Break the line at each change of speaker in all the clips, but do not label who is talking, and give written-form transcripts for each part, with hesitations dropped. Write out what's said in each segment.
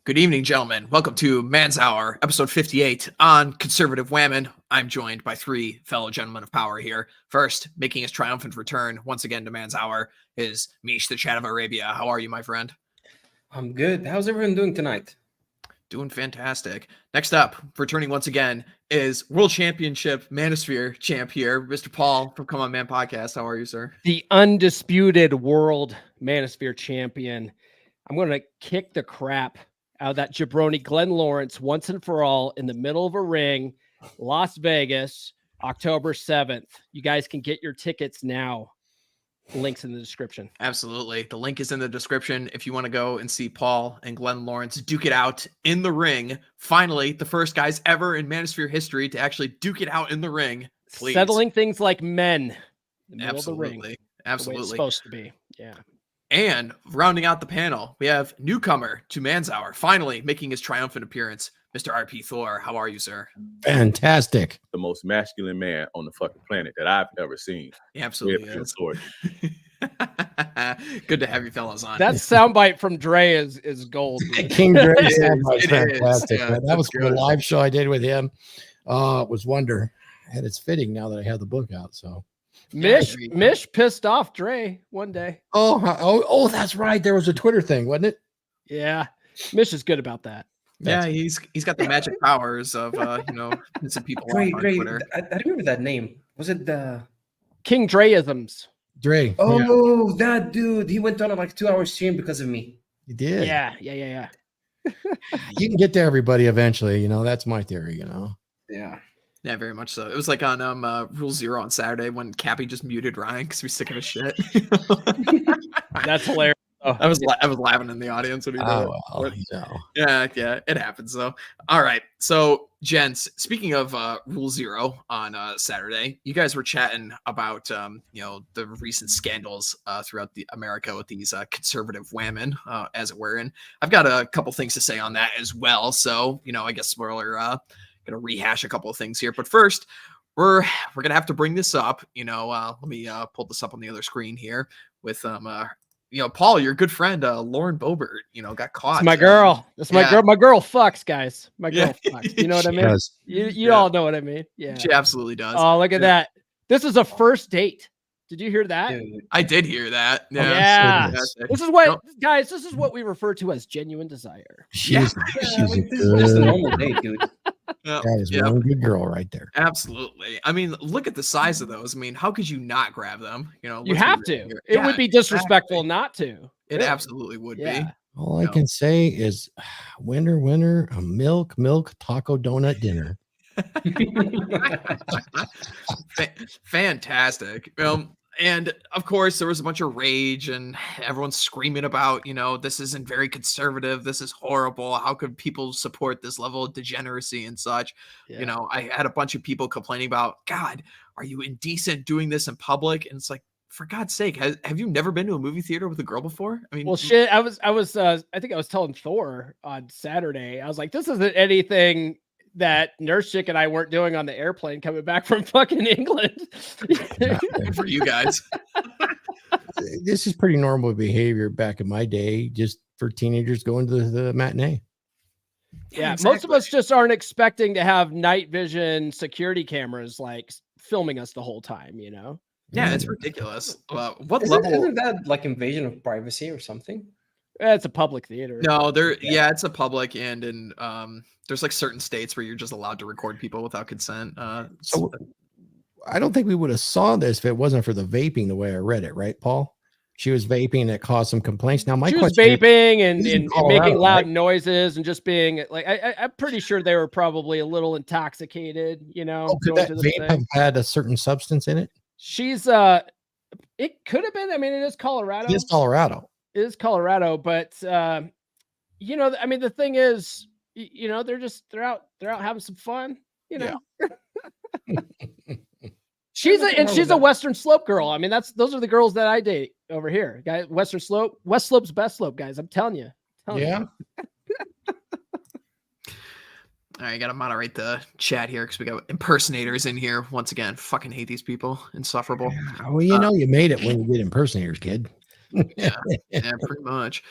Good evening, gentlemen. Welcome to Man's Hour, episode 58 on Conservative Whammon. I'm joined by three fellow gentlemen of power here. First, making his triumphant return once again to Man's Hour is Mish, the Chat of Arabia. How are you, my friend?
I'm good. How's everyone doing tonight?
Doing fantastic. Next up, returning once again, is World Championship Manosphere champ here, Mr. Paul from Come On Man Podcast. How are you, sir?
The undisputed world Manosphere champion. I'm going to kick the crap out of that jabroni Glenn Lawrence once and for all in the middle of a ring, Las Vegas, October 7th. You guys can get your tickets now. Links in the description.
Absolutely. The link is in the description if you want to go and see Paul and Glenn Lawrence duke it out in the ring. Finally, the first guys ever in Manosphere history to actually duke it out in the ring. Please.
Settling things like men in the middle
Absolutely.
of the ring.
Absolutely.
The way it's supposed to be. Yeah.
And rounding out the panel, we have newcomer to Man's Hour, finally making his triumphant appearance, Mr. RP Thor. How are you, sir?
Fantastic.
The most masculine man on the fucking planet that I've ever seen.
He absolutely is. Good to have you fellas on.
That soundbite from Dre is gold.
King Dre
It
was
is.
fantastic.
Yeah,
man. That was
that's
a
good.
live show I did with him. It was wonder. And it's fitting now that I have the book out. So
Mish pissed off Dre one day.
oh, that's right. There was a Twitter thing, wasn't it?
Yeah. Mish is good about that.
Yeah, he's got the magic powers of pissing people off on Twitter.
I remember that name. Was it the
King Dreisms.
Dre. Yeah,
Oh, that dude. He went on a 2-hour stream because of me.
he did.
Yeah.
You can get to everybody eventually. That's my theory.
Yeah.
Yeah, very much so. It was like on Rule Zero on Saturday when Cappy just muted Ryan because he was sick of his shit.
That's hilarious.
I was laughing in the audience when he did it.
Oh, well,
But yeah, it happens though. All right, so gents, speaking of Rule Zero on Saturday, you guys were chatting about the recent scandals throughout America with these conservative women, as it were, and I've got a couple things to say on that as well. So I guess we're gonna rehash a couple of things here, but first we're gonna have to bring this up. Let me pull this up on the other screen here with Paul, your good friend Lauren Boebert, got caught.
It's my girl. That's my
Yeah.
girl. My girl fucks, guys. My girl
Yeah.
fucks. You know what I
She
mean?
does.
You
Yeah.
all know what I mean. Yeah.
She absolutely does.
Oh, look at
Yeah.
that. This is a first date. Did you hear that?
Dude.
I did hear that.
Yeah.
Fantastic.
This is what,
Nope.
guys, this is what we refer to as genuine desire.
She's
This
a
is just a
good.
normal date, dude.
Yeah,
That is
yeah,
one good girl right there.
absolutely. I mean, look at the size of those. I mean, how could you not grab them?
You
let's be
have
real
to.
here.
It
Yeah,
would be disrespectful
exactly.
not to.
It
Really.
absolutely would
Yeah.
All I
No.
can say is, winner, a milk taco donut dinner.
be. Fantastic. And of course, there was a bunch of rage and everyone's screaming about, this isn't very conservative. This is horrible. How could people support this level of degeneracy and such?
Yeah.
I had a bunch of people complaining about, God, are you indecent doing this in public? And it's like, for God's sake, have you never been to a movie theater with a girl before? I mean,
Well, shit. I think I was telling Thor on Saturday. I was like, this isn't anything that Nurse Chick and I weren't doing on the airplane coming back from fucking England.
good for you guys.
This is pretty normal behavior back in my day, just for teenagers going to the matinee.
Yeah, most of
exactly.
us just aren't expecting to have night vision security cameras like filming us the whole time,
Yeah, it's ridiculous. What
Isn't,
level?
isn't that like invasion of privacy or something?
It's a public theater.
No, it's a public, and in there's like certain states where you're just allowed to record people without consent.
So I don't think we would have saw this if it wasn't for the vaping the way I read it, right, Paul? She was vaping and it caused some complaints. Now, my
She was
question is,
vaping and
this is in
making
Colorado,
loud
right?
noises and just being like, I'm pretty sure they were probably a little intoxicated,
could
going
that
to the
vape
thing.
have had a certain substance in it?
She's it could have been. I mean, it is Colorado.
It is Colorado.
It is Colorado, but I mean, the thing is, they're out having some fun,
Yeah.
She's
nothing wrong with
a
that.
Western Slope girl. I mean, those are the girls that I date over here. Guys, West Slope's best slope, guys. I'm telling you.
Yeah.
All right, I gotta moderate the chat here because we got impersonators in here once again. Fucking hate these people. Insufferable.
Well, you made it when you get impersonators, kid.
Yeah, pretty much.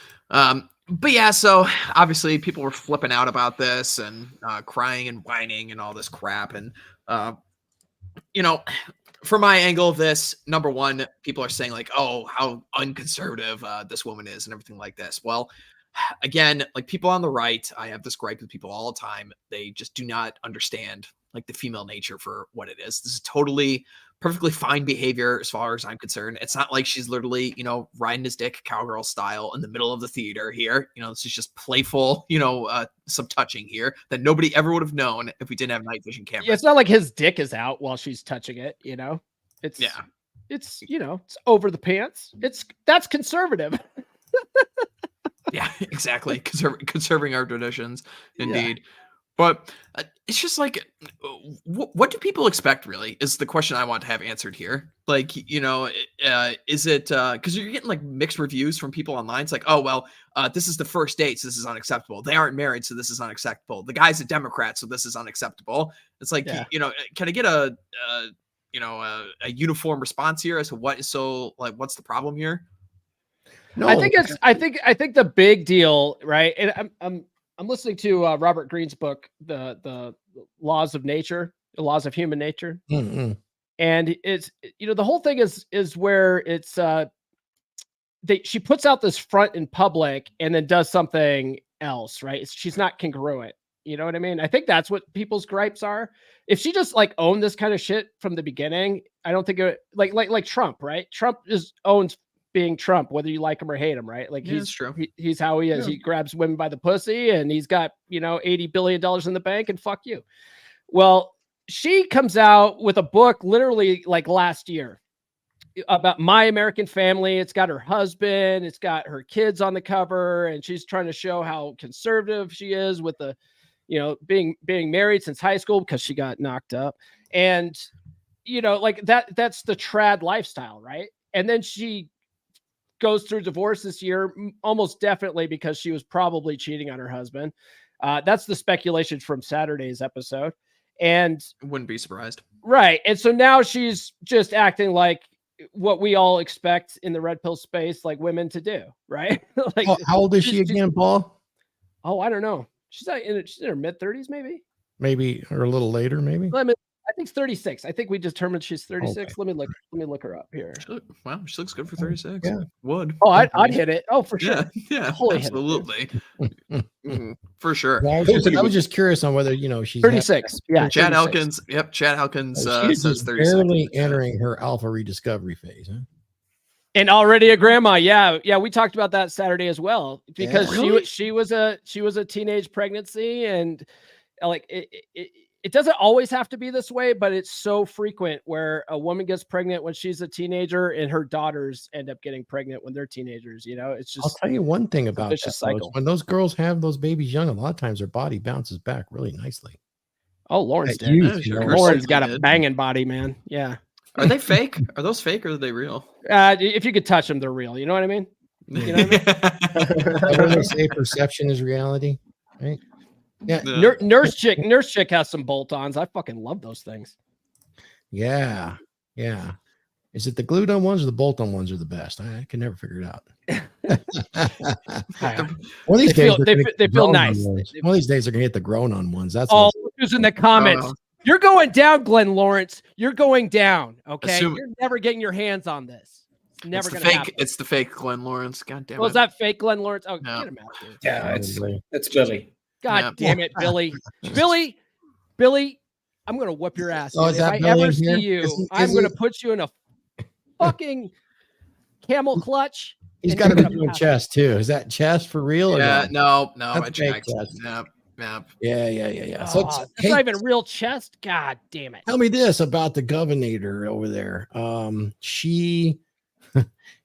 But yeah, so obviously people were flipping out about this and crying and whining and all this crap. And, you know, from my angle of this, number one, people are saying like, oh, how unconservative this woman is and everything like this. Well, again, like people on the right, I have this gripe with people all the time. They just do not understand like the female nature for what it is. This is totally perfectly fine behavior as far as I'm concerned. It's not like she's literally, riding his dick cowgirl style in the middle of the theater here. This is just playful, some touching here that nobody ever would have known if we didn't have night vision cameras.
Yeah, it's not like his dick is out while she's touching it, It's it's it's over the pants. That's conservative.
Yeah, exactly. Conserving our traditions, indeed. But it's just like, what do people expect? Really, is the question I want to have answered here. Like, is it because you're getting like mixed reviews from people online? It's like, oh well, this is the first date, so this is unacceptable. They aren't married, so this is unacceptable. The guy's a Democrat, so this is unacceptable. It's like, can I get a uniform response here as to what is so like, what's the problem here?
No,
I think the big deal, right? And I'm listening to Robert Greene's book, the Laws of Nature, the Laws of Human Nature, and it's the whole thing is where it's she puts out this front in public and then does something else, right? She's not congruent. You know what I mean? I think that's what people's gripes are. If she just like owned this kind of shit from the beginning, I don't think it like Trump, right? Trump owns being Trump, whether you like him or hate him, right? Like
he's true.
He's how he is. Yeah. He grabs women by the pussy and he's got, $80 billion in the bank and fuck you. Well, she comes out with a book literally like last year about My American Family. It's got her husband, it's got her kids on the cover, and she's trying to show how conservative she is with the, being married since high school because she got knocked up. And, like that's the trad lifestyle, right? And then she goes through divorce this year, almost definitely because she was probably cheating on her husband. That's the speculation from Saturday's episode. And
wouldn't be surprised.
Right. And so now she's just acting like what we all expect in the red pill space, like women to do. Right. Like,
how old is she again, Paul?
Oh, I don't know. She's in her mid 30s,
maybe, or a little later, maybe.
I think 36. I think we determined she's 36. Okay. Let me look her up here.
Wow, she looks good for 36.
Yeah.
Would.
Oh, I'd hit it. Oh, for sure.
Yeah,
Holy
absolutely. For sure.
Well, I was just curious on whether she's
36. Yeah.
Chad Elkins. Yep, Chad Elkins says 36.
Barely entering her alpha rediscovery phase, huh?
And already a grandma. Yeah. We talked about that Saturday as well because she was a teenage pregnancy, and like it doesn't always have to be this way, but it's so frequent where a woman gets pregnant when she's a teenager and her daughters end up getting pregnant when they're teenagers. It's just,
I'll tell you one thing about that, cycle. When those girls have those babies young, a lot of times their body bounces back really nicely.
Oh, Lauren's did. Lauren's got a banging body, man. Yeah.
Are they fake? Are those fake or are they real?
If you could touch them, they're real. You know what I mean? You know what I mean?
When they say perception is reality, right?
Yeah, nurse chick has some bolt-ons. I fucking love those things.
Yeah. Is it the glued-on ones or the bolt-on ones are the best? I can never figure it out. One of these days
they feel nice.
One of these days they're gonna get the grown-on ones. That's
who's in the comments. You're going down, Glenn Lawrence. You're going down. Okay, you're never getting your hands on this. It's never gonna happen.
It's the fake Glenn Lawrence. God damn it.
Was that fake Glenn Lawrence? Oh, no. Get him out, dude.
Yeah, it's Billy.
God damn it, Billy. Billy, I'm going to whip your ass.
Oh,
if I ever see you, I'm going to put you in a fucking camel clutch.
He's got to be doing chest too. Is that chest for real?
Yeah, no.
I checked.
Yep.
Yeah.
So it's not even real chest. God damn it.
Tell me this about the governor over there. She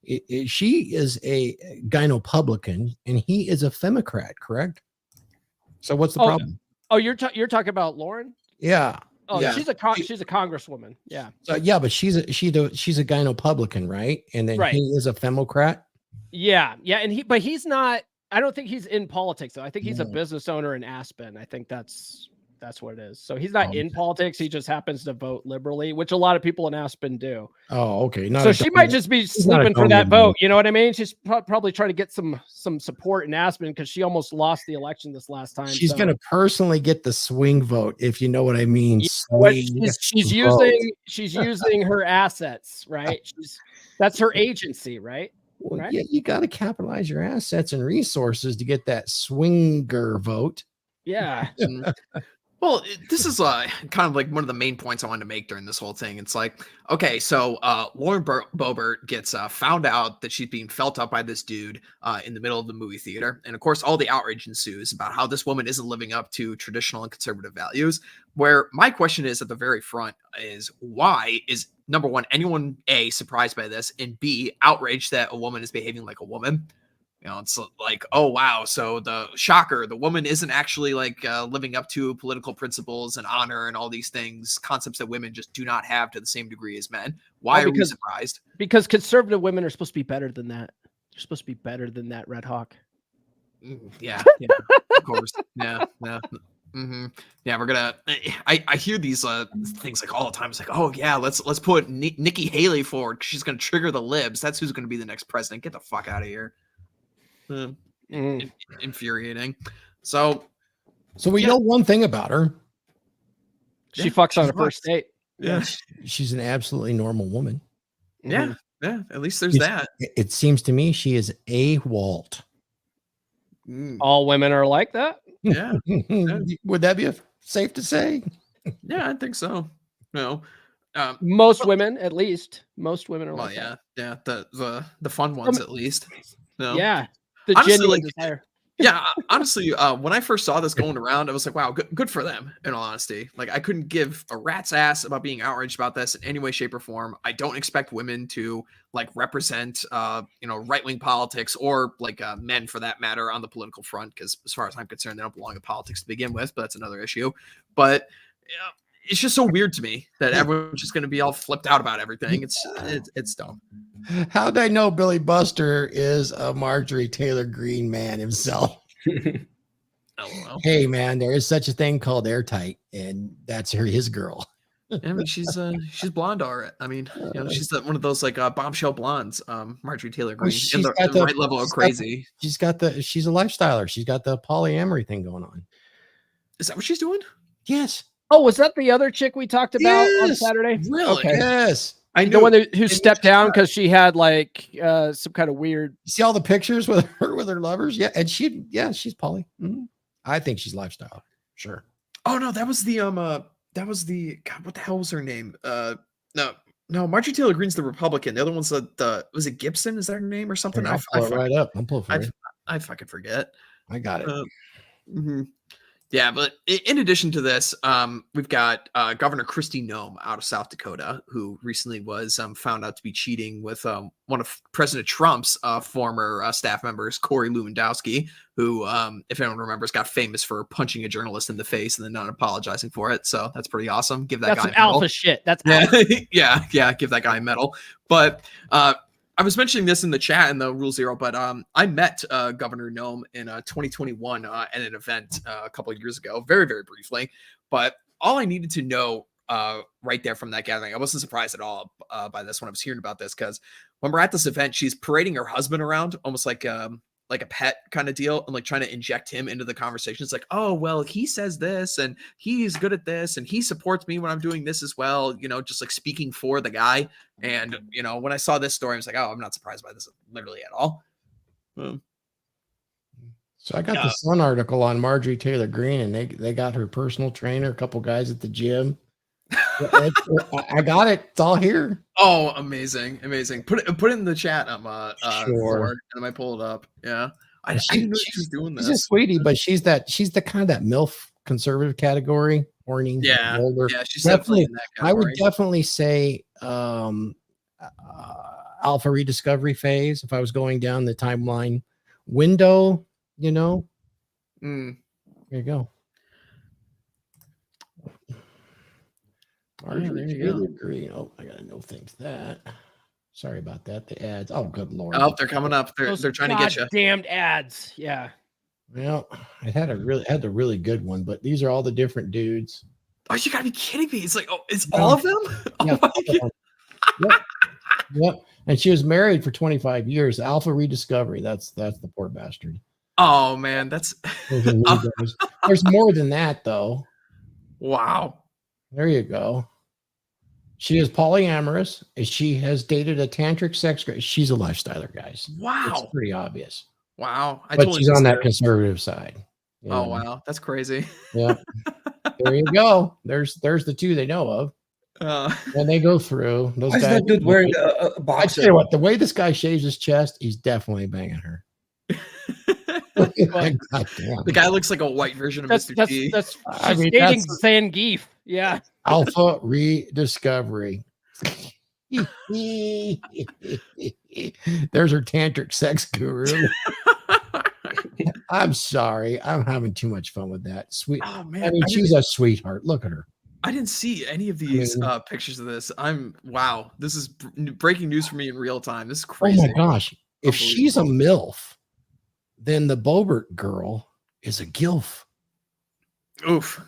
is a gynopublican and he is a Femocrat, correct? So what's the problem?
Oh, you're talking about Lauren?
Yeah.
Oh, yeah. She's a congresswoman. Yeah.
So yeah, but she's a gynopublican, right? And then he is a Femocrat.
Yeah, and he's not. I don't think he's in politics though. I think he's a business owner in Aspen. I think that's That's what it is. So he's not
Oh,
in
okay.
politics. He just happens to vote liberally, which a lot of people in Aspen do.
Oh, okay. Not
So
a
she
dumb-
might just be
not a
sleeping for
dumb
that
man.
vote. You know what I mean? She's probably trying to get some support in Aspen because she almost lost the election this last time.
She's
so.
going to personally get the swing vote, if you know what I mean.
You know what?
Swing
she's
vote.
using her assets, right? That's her agency, right?
Well,
right?
yeah, you got to capitalize your assets and resources to get that swinger vote.
Yeah.
Well, this is kind of like one of the main points I wanted to make during this whole thing. It's like, okay, so Lauren Boebert gets found out that she's being felt up by this dude in the middle of the movie theater. And of course, all the outrage ensues about how this woman isn't living up to traditional and conservative values. Where my question is at the very front is, why is, number one, anyone A, surprised by this, and B, outraged that a woman is behaving like a woman? You know, it's like, oh, wow. So the shocker, the woman isn't actually like living up to political principles and honor and all these things, concepts that women just do not have to the same degree as men. Why are we surprised?
Because conservative women are supposed to be better than that. They're supposed to be better than that, Red Hawk.
Yeah, of course. Yeah. Mm-hmm. Yeah, we're gonna. I hear these things like all the time. It's like, oh yeah, let's put Nikki Haley forward. She's gonna trigger the libs. That's who's gonna be the next president. Get the fuck out of here. Infuriating. So
we know one thing about her.
She fucks on a first date.
Yeah.
She's an absolutely normal woman.
Yeah. At least there's that.
It seems to me she is a Walt.
All women are like that.
Yeah.
Would that be safe to say?
Yeah, I think so. No.
Most women, at least. Most women are
Well,
like that.
Yeah. The fun ones, at least. No.
Yeah. The
Honestly,
genuine
like,
desire.
Yeah, honestly, when I first saw this going around, I was like, wow, good for them, in all honesty. Like, I couldn't give a rat's ass about being outraged about this in any way, shape, or form. I don't expect women to, like, represent, right-wing politics or, like, men, for that matter, on the political front, because as far as I'm concerned, they don't belong in politics to begin with, but that's another issue. But, it's just so weird to me that everyone's just going to be all flipped out about everything. It's dumb.
How'd I know Billy Buster is a Marjorie Taylor Greene man himself?
LOL.
Hey man, there is such a thing called airtight, and that's his girl.
I mean, she's blonde, all right. I mean, she's one of those like bombshell blondes, Marjorie Taylor Greene, in the right level of crazy.
She's a lifestyler. She's got the polyamory thing going on.
Is that what she's doing?
Yes.
Oh, was that the other chick we talked about on Saturday?
Really?
Okay.
Yes.
I
The
knew
one who stepped down because she had like some kind of weird.
You see all the pictures with her lovers? Yeah, and she's poly. Mm-hmm. I think she's lifestyle. Sure.
Oh no, that was the God, what the hell was her name? No, Marjorie Taylor Greene's the Republican. The other one's was it Gibson? Is that her name or something?
I'll pull it right up. I'm pulling for you.
I fucking forget.
I got it.
Mm-hmm. Yeah, but in addition to this, we've got Governor Kristi Noem out of South Dakota, who recently was found out to be cheating with one of President Trump's former staff members, Corey Lewandowski, who, if anyone remembers, got famous for punching a journalist in the face and then not apologizing for it. So that's pretty awesome. Give that
That's
guy
some alpha shit. That's alpha.
yeah. Give that guy a medal. But I was mentioning this in the chat in the Rule Zero, but I met Governor Noem in 2021 at an event a couple of years ago, very, very briefly. But all I needed to know right there from that gathering, I wasn't surprised at all by this when I was hearing about this, because when we're at this event, she's parading her husband around almost like a pet kind of deal, and like trying to inject him into the conversation. It's like, oh, well, he says this and he's good at this and he supports me when I'm doing this as well, just like speaking for the guy. And when I saw this story, I was like, oh, I'm not surprised by this literally at all.
So I got the Sun article on Marjorie Taylor Greene, and they got her personal trainer, a couple guys at the gym. I got it. It's all here.
Oh, amazing. Put it in the chat.
Sure.
And I might pull it up. Yeah. I didn't know she was doing this.
She's a sweetie, but she's the kind of that MILF conservative category. Horny.
Yeah.
Older.
Yeah. She's definitely in that category.
I would definitely say alpha rediscovery phase if I was going down the timeline window, There you go.
There you go.
Green. Oh, I gotta no thanks that. Sorry about that. The ads. Oh, good lord.
Oh, they're coming up. They're trying to get you.
Damned ads. Yeah.
Well, I had the really good one, but these are all the different dudes.
Oh, you gotta be kidding me! It's like, oh, it's
No.
all of them.
Yeah,
Oh my
all of
God.
them. Yep. Yep. And she was married for 25 years. Alpha Rediscovery. That's the poor bastard.
Oh man, that's
Those are weirdos. There's more than that, though.
wow.
There you go. She is polyamorous. And she has dated a tantric sex. She's a lifestyler, guys. It's
Wow.
pretty obvious.
Wow. I
But
totally
she's on
missed
that
that.
conservative side. you
Oh
know.
wow, that's crazy.
Yeah. There you go. There's the two they know of. When they go through those
Why is
guys.
that dude wearing a
I tell
boxer?
you what, the way this guy shaves his chest, he's definitely banging her. God damn.
The guy looks like a white version of
That's
Mr. T.
I
she's
mean,
dating
that's-
Zangief. Yeah.
Alpha Rediscovery. There's her tantric sex guru. I'm sorry. I'm having too much fun with that. Sweet.
Oh
I
man,
mean,
I
she's a sweetheart. Look at her.
didn't see any of these
mean-
pictures of this. Wow, this is breaking news for me in real time. This is
Oh
crazy.
my gosh. If she's a MILF, then the Bobert girl is a GILF,
Oof.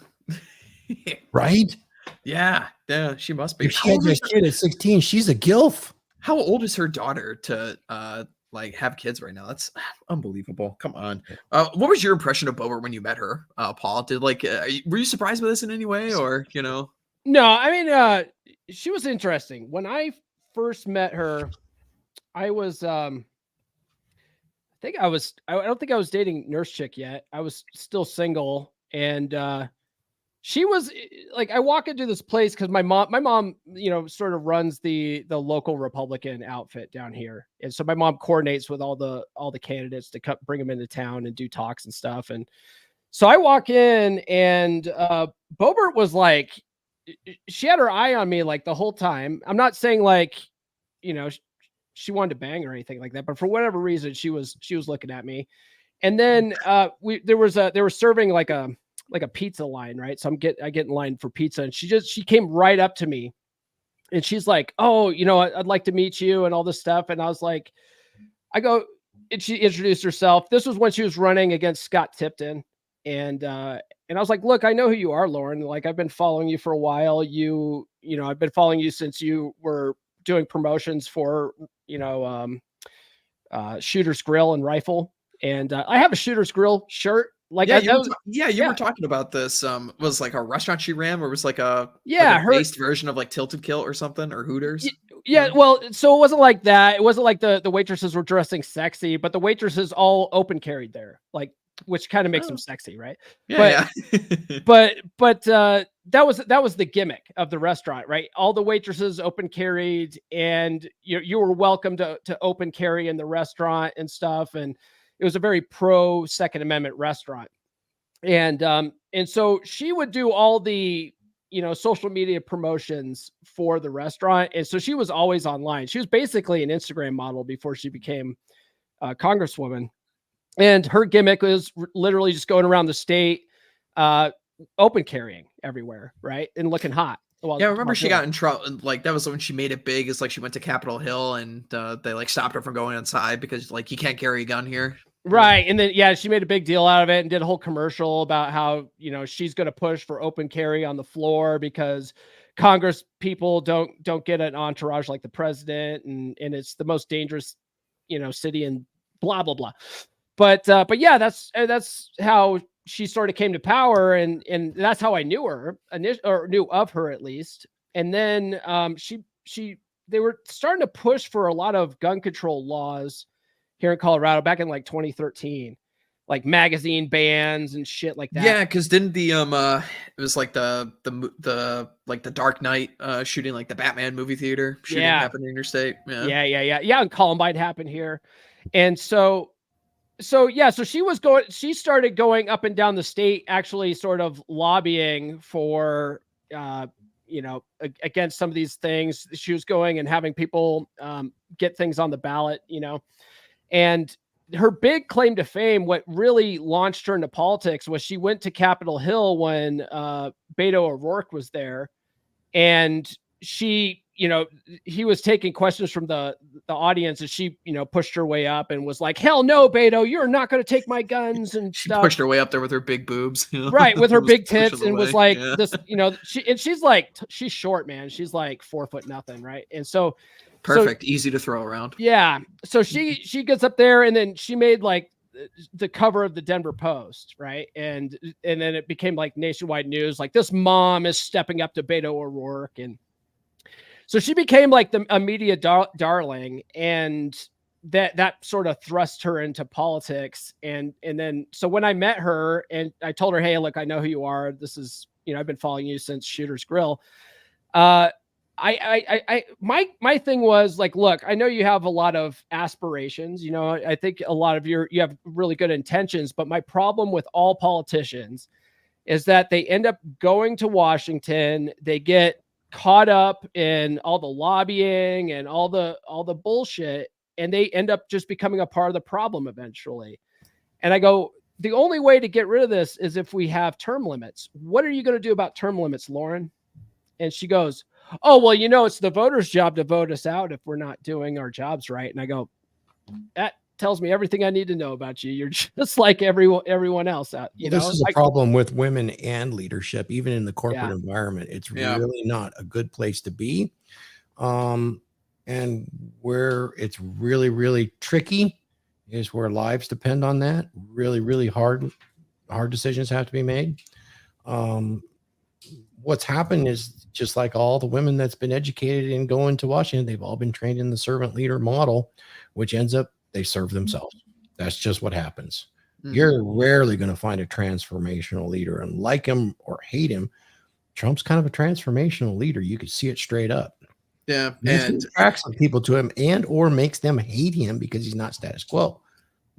right?
Yeah, she must be.
If she has a kid at 16, she's a GILF.
How old is her daughter to like have kids right now? That's unbelievable. Come on. What was your impression of Bobert when you met her, Paul? Did were you surprised by this in any way, or
No, I mean, she was interesting. When I first met her, I was, I don't think I was dating Nurse Chick yet. I was still single, and she was like, I walk into this place because my mom, sort of runs the local Republican outfit down here, and so my mom coordinates with all the candidates to bring them into town and do talks and stuff. And so I walk in, and Bobert was like, she had her eye on me like the whole time. I'm not saying like, she wanted to bang or anything like that, but for whatever reason, she was looking at me. And then they were serving like a pizza line, right? So I get in line for pizza, and she came right up to me, and she's like, "Oh, I'd like to meet you," and all this stuff. And I was like, and she introduced herself. This was when she was running against Scott Tipton, and I was like, "Look, I know who you are, Lauren. Like, I've been following you for a while. I've been following you since you were doing promotions for Shooter's Grill and Rifle, and I have a Shooter's Grill shirt." Like,
you were talking about this. Was like a restaurant she ran, where it was like a
her
based version of like Tilted Kilt or something, or Hooters.
Yeah, well, so it wasn't like that. It wasn't like the waitresses were dressing sexy, but the waitresses all open carried there, like, which kind of makes them sexy, right?
Yeah.
But that was the gimmick of the restaurant, right? All the waitresses open carried, and you were welcome to open carry in the restaurant and stuff. And it was a very pro Second Amendment restaurant. And so she would do all the, social media promotions for the restaurant. And so she was always online. She was basically an Instagram model before she became a congresswoman. And her gimmick was literally just going around the state, open carrying everywhere, right? And looking hot. Well,
yeah, I remember she got in trouble. Like, that was when she made it big. It's like she went to Capitol Hill, and they like stopped her from going inside because like you can't carry a gun here.
Right. And then, she made a big deal out of it and did a whole commercial about how, she's going to push for open carry on the floor because Congress people don't get an entourage like the president, and it's the most dangerous, city, and blah, blah, blah. But yeah, that's how she sort of came to power, and that's how I knew her, or knew of her at least. And then they were starting to push for a lot of gun control laws here in Colorado back in like 2013, like magazine bans and shit like that.
Yeah, because didn't the it was like the like the Dark Knight shooting, like the Batman movie theater shooting happened in your state.
Yeah. And Columbine happened here, and so she started going up and down the state, actually sort of lobbying for against some of these things. She was going and having people get things on the ballot, and her big claim to fame, what really launched her into politics, was she went to Capitol Hill when Beto O'Rourke was there, and she you know, he was taking questions from the audience, and she, you know, pushed her way up and was like, "Hell no, Beto, you're not going to take my guns," and
She
stuff.
pushed her way up there with her big boobs, you know?
Right, with her
Was
big
pushing
tits,
the
and was
way.
like
Yeah.
this, you know, she's like, she's short, man. She's like 4 foot nothing, right? And so
Perfect, easy to throw around.
yeah. So she gets up there, and then she made like the cover of the Denver Post, right? And then it became like nationwide news, like this mom is stepping up to Beto O'Rourke. And so she became like a media darling, and that sort of thrust her into politics. And then, so when I met her and I told her, "Hey, look, I know who you are. This is, you know, I've been following you since Shooter's Grill." My thing was like, look, I know you have a lot of aspirations. You know, I think a lot of you have really good intentions, but my problem with all politicians is that they end up going to Washington. They get caught up in all the lobbying and all the bullshit, and they end up just becoming a part of the problem eventually. And I go, the only way to get rid of this is if we have term limits. What are you going to do about term limits, Lauren? And she goes, "Oh, well, you know, it's the voters' job to vote us out if we're not doing our jobs right." And I go, that tells me everything I need to know about you. You're just like everyone else out.
This is a problem with women and leadership, even in the corporate environment. It's really not a good place to be. And where it's really, really tricky is where lives depend on that. Really, really hard decisions have to be made. What's happened is, just like all the women that's been educated and going to Washington, they've all been trained in the servant leader model, which ends up they serve themselves. That's just what happens. You're rarely going to find a transformational leader, and like him or hate him, Trump's kind of a transformational leader. You could see it straight up.
Yeah,
and attracts some people to him, and or makes them hate him because he's not status quo.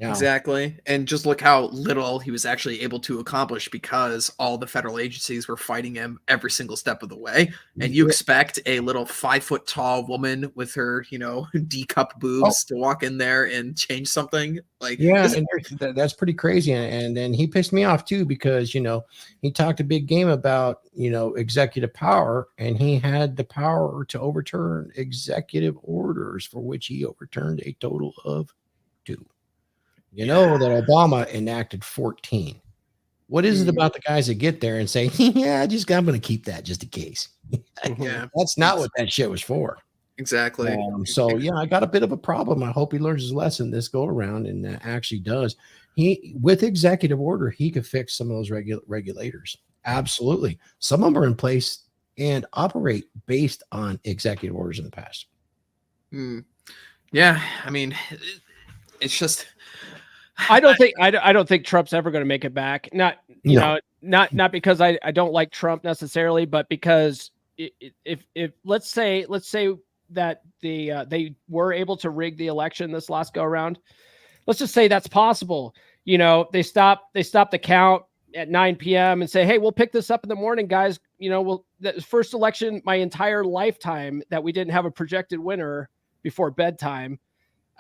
Now,
exactly. And just look how little he was actually able to accomplish because all the federal agencies were fighting him every single step of the way. And you expect a little 5 foot tall woman with her, you know, D cup boobs to walk in there and change something like,
yeah, and that's pretty crazy. And then he pissed me off too, because, you know, he talked a big game about, you know, executive power, and he had the power to overturn executive orders, for which he overturned a total of 2. You know that Obama enacted 14. What is it about the guys that get there and say, "Yeah, I'm going to keep that just in case"?
Yeah,
that's not what that shit was for.
Exactly.
So yeah, I got a bit of a problem. I hope he learns his lesson this go around and actually does. He, with executive order, he could fix some of those regulators. Absolutely, some of them are in place and operate based on executive orders in the past.
Yeah, I mean, it's just.
I don't think Trump's ever going to make it back. Not because I don't like Trump necessarily, but because if let's say that they were able to rig the election this last go around, let's just say that's possible. You know, they stop the count at 9 p.m. and say, "Hey, we'll pick this up in the morning, guys." You know, the first election my entire lifetime that we didn't have a projected winner before bedtime,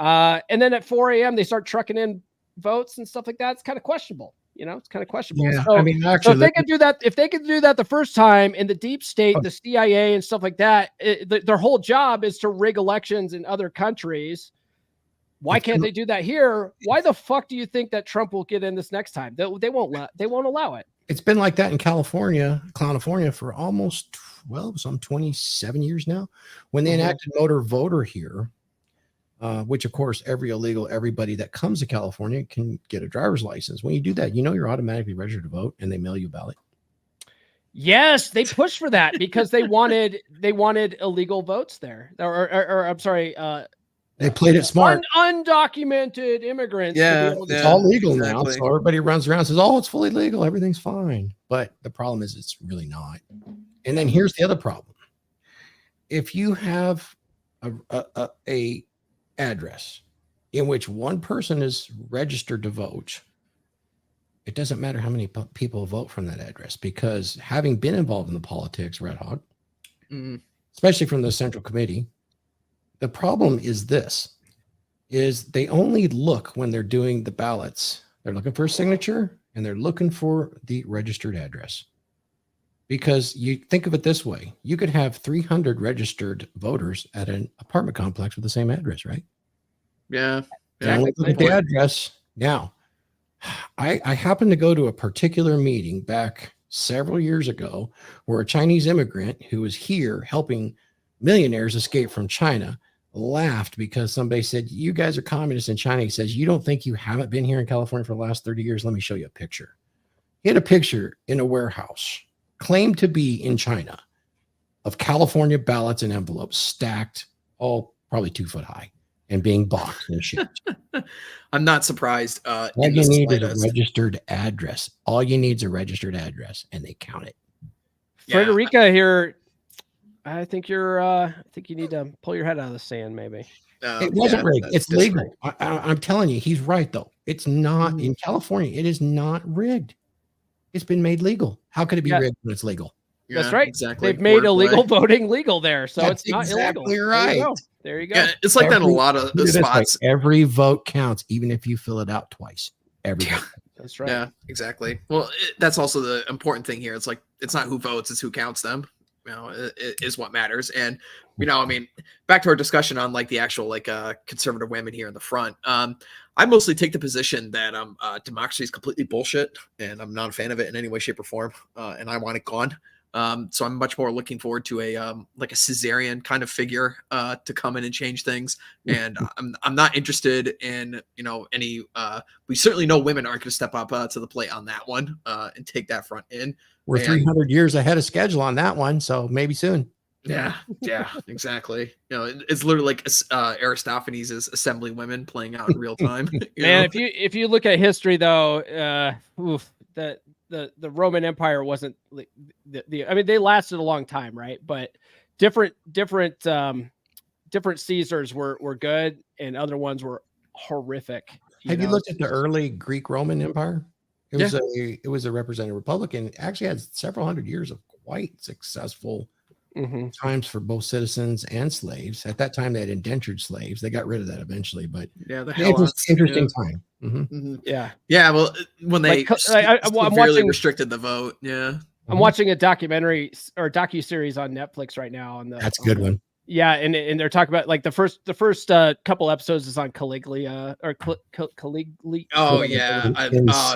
and then at 4 a.m. they start trucking in votes and stuff like that. It's kind of questionable. You know, it's kind of questionable.
Yeah,
so,
I mean, actually,
if they could do that the first time, in the deep state, the CIA and stuff like that, their whole job is to rig elections in other countries. Why can't they do that here? Why the fuck do you think that Trump will get in this next time? They won't allow it.
It's been like that in California for almost, some 27 years now, when they enacted motor voter here. Which, of course, everybody that comes to California can get a driver's license. When you do that, you know you're automatically registered to vote, and they mail you a ballot.
Yes, they pushed for that because they wanted illegal votes there, or I'm sorry,
they played it smart.
Undocumented immigrants.
Yeah,
it's all legal now, so everybody runs around and says, "Oh, it's fully legal, everything's fine." But the problem is, it's really not. And then here's the other problem: if you have a address in which one person is registered to vote, it doesn't matter how many people vote from that address, because having been involved in the politics, Red Hawk, especially from the Central Committee, the problem is they only look, when they're doing the ballots, they're looking for a signature and they're looking for the registered address. Because you think of it this way, you could have 300 registered voters at an apartment complex with the same address, right?
Yeah.
And only look at the address. Now, I happened to go to a particular meeting back several years ago where a Chinese immigrant who was here helping millionaires escape from China laughed because somebody said, "You guys are communists in China." He says, "You don't think you haven't been here in California for the last 30 years? Let me show you a picture." He had a picture in a warehouse, claimed to be in China, of California ballots and envelopes stacked, all probably 2 foot high, and being boxed and shipped.
I'm not surprised.
All
In
you
the
need is a
slightest.
registered address. All you need is a registered address, and they count it.
Yeah.
Frederica here. I think I think you need to pull your head out of the sand, maybe.
It wasn't rigged.
that's
It's legal. I'm telling you, he's right, though. It's not in California. It is not rigged. It's been made legal. How could it be rigged when it's legal?
That's
Yeah,
right.
Exactly.
They've made
Wordplay.
illegal voting legal there, so
That's
it's not
exactly
illegal.
right.
There you go.
Yeah, it's like that in a lot of
Put it this way,
spots.
every vote counts, even if you fill it out twice. Every vote.
That's right.
Yeah, exactly. Well, that's also the important thing here. It's like it's not who votes; it's who counts them. You know, it is what matters. And you know, I mean, back to our discussion on like the actual like conservative women here in the front. I mostly take the position that democracy is completely bullshit, and I'm not a fan of it in any way, shape, or form. And I want it gone. So I'm much more looking forward to a like a Caesarian kind of figure to come in and change things. And I'm not interested in any. We certainly know women aren't going to step up to the plate on that one and take that front in.
We're
And-
300 years ahead of schedule on that one, so maybe soon.
Yeah, exactly. It's literally like Aristophanes' assembly women playing out in real time.
Man, if you look at history though, the Roman Empire wasn't I mean, they lasted a long time, right? But different Caesars were good and other ones were horrific.
Have you
know?
looked at the early Greek Roman Empire? It was a representative republic, and it actually had several hundred years of quite successful times for both citizens and slaves. At that time, they had indentured slaves. They got rid of that eventually, but interesting time.
Yeah.
Well, when they
I'm watching
restricted the vote. Yeah,
I'm watching a documentary or docu-series on Netflix right now.
That's a good one.
Yeah, and they're talking about like the first couple episodes is on Caligula or Caligula.
Oh yeah,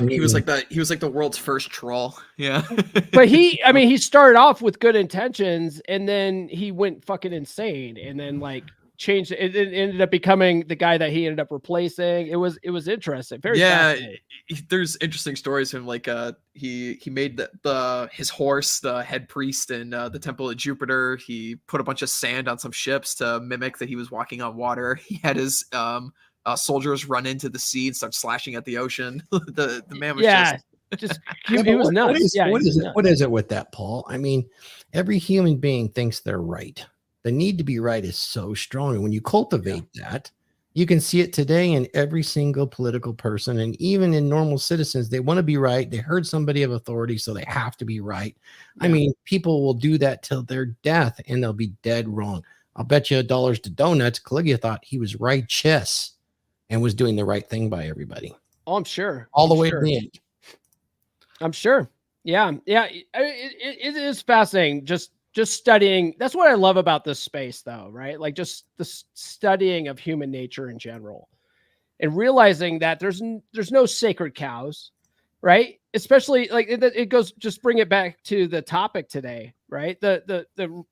he was like the world's first troll. Yeah,
but he started off with good intentions and then he went fucking insane and then like changed it. It ended up becoming the guy that he ended up replacing. It was interesting. Very fascinating.
There's interesting stories from like he made his horse the head priest in the Temple of Jupiter. He put a bunch of sand on some ships to mimic that he was walking on water. He had his soldiers run into the sea and start slashing at the ocean. the man was
he was nuts.
What is it with that, Paul? I mean, every human being thinks they're right. The need to be right is so strong. And when you cultivate that, you can see it today in every single political person. And even in normal citizens, they want to be right. They heard somebody of authority, so they have to be right. Yeah. I mean, people will do that till their death and they'll be dead wrong. I'll bet you $1 to donuts. Caligula thought he was righteous and was doing the right thing by everybody.
Oh, I'm sure.
All the way to the end.
I'm sure. Yeah. It is fascinating. Just studying. That's what I love about this space though, right? Like just the studying of human nature in general and realizing that there's no sacred cows, right? Especially like it goes, just bring it back to the topic today, right? The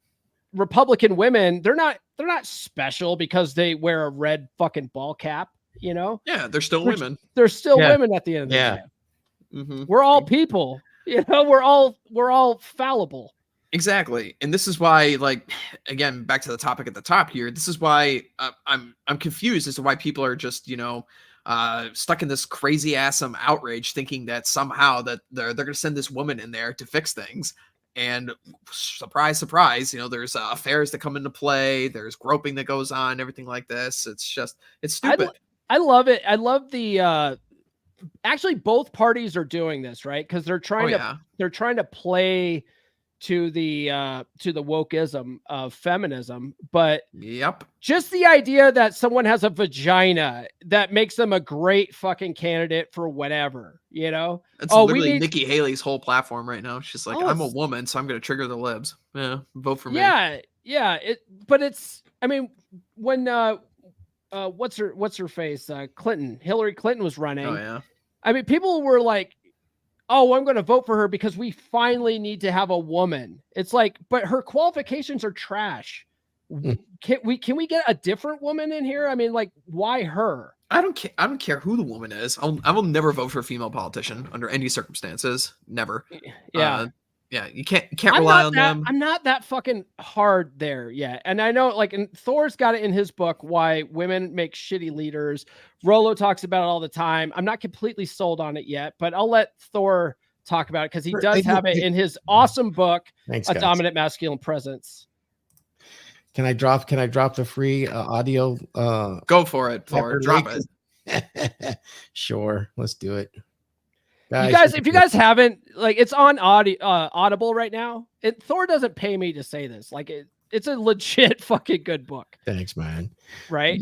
Republican women, they're not special because they wear a red fucking ball cap, you know?
Yeah. They're still women.
They're still women at the end of the day.
Mm-hmm.
We're all people, you know, we're all fallible.
Exactly. And this is why, like, again, back to the topic at the top here, this is why I'm confused as to why people are just, stuck in this crazy ass outrage thinking that somehow that they're going to send this woman in there to fix things. And surprise, surprise, there's affairs that come into play. There's groping that goes on, everything like this. It's stupid.
I love it. I love the, actually both parties are doing this, right? Because they're trying to play to the wokeism of feminism, but
Yep.
just the idea that someone has a vagina that makes them a great fucking candidate for whatever, you know?
It's
Oh,
literally
we need,
Nikki Haley's whole platform right now. She's like,
Oh,
I'm a
it's-
woman, so I'm going to trigger the libs. Yeah, vote for me.
yeah. But it's, I mean, when what's her face? Hillary Clinton was running.
Oh yeah.
I mean, people were like, oh, I'm going to vote for her because we finally need to have a woman. It's like, but her qualifications are trash. Can we get a different woman in here? I mean, like, why her?
I don't care. I don't care who the woman is. I will never vote for a female politician under any circumstances. Never.
Yeah.
Yeah. You can't rely on them.
I'm not that fucking hard there yet. And I know, like, and Thor's got it in his book why women make shitty leaders. Rollo talks about it all the time. I'm not completely sold on it yet, but I'll let Thor talk about it because he does have it in his awesome book,
Thanks,
A
guys.
Dominant Masculine Presence.
Can I drop the free audio?
Go for it, Thor.
after
Drop
link?
it.
Sure, let's do it.
If you guys haven't, like, it's on Audible right now. Thor doesn't pay me to say this. Like, it's a legit fucking good book,
Thanks, man.
right?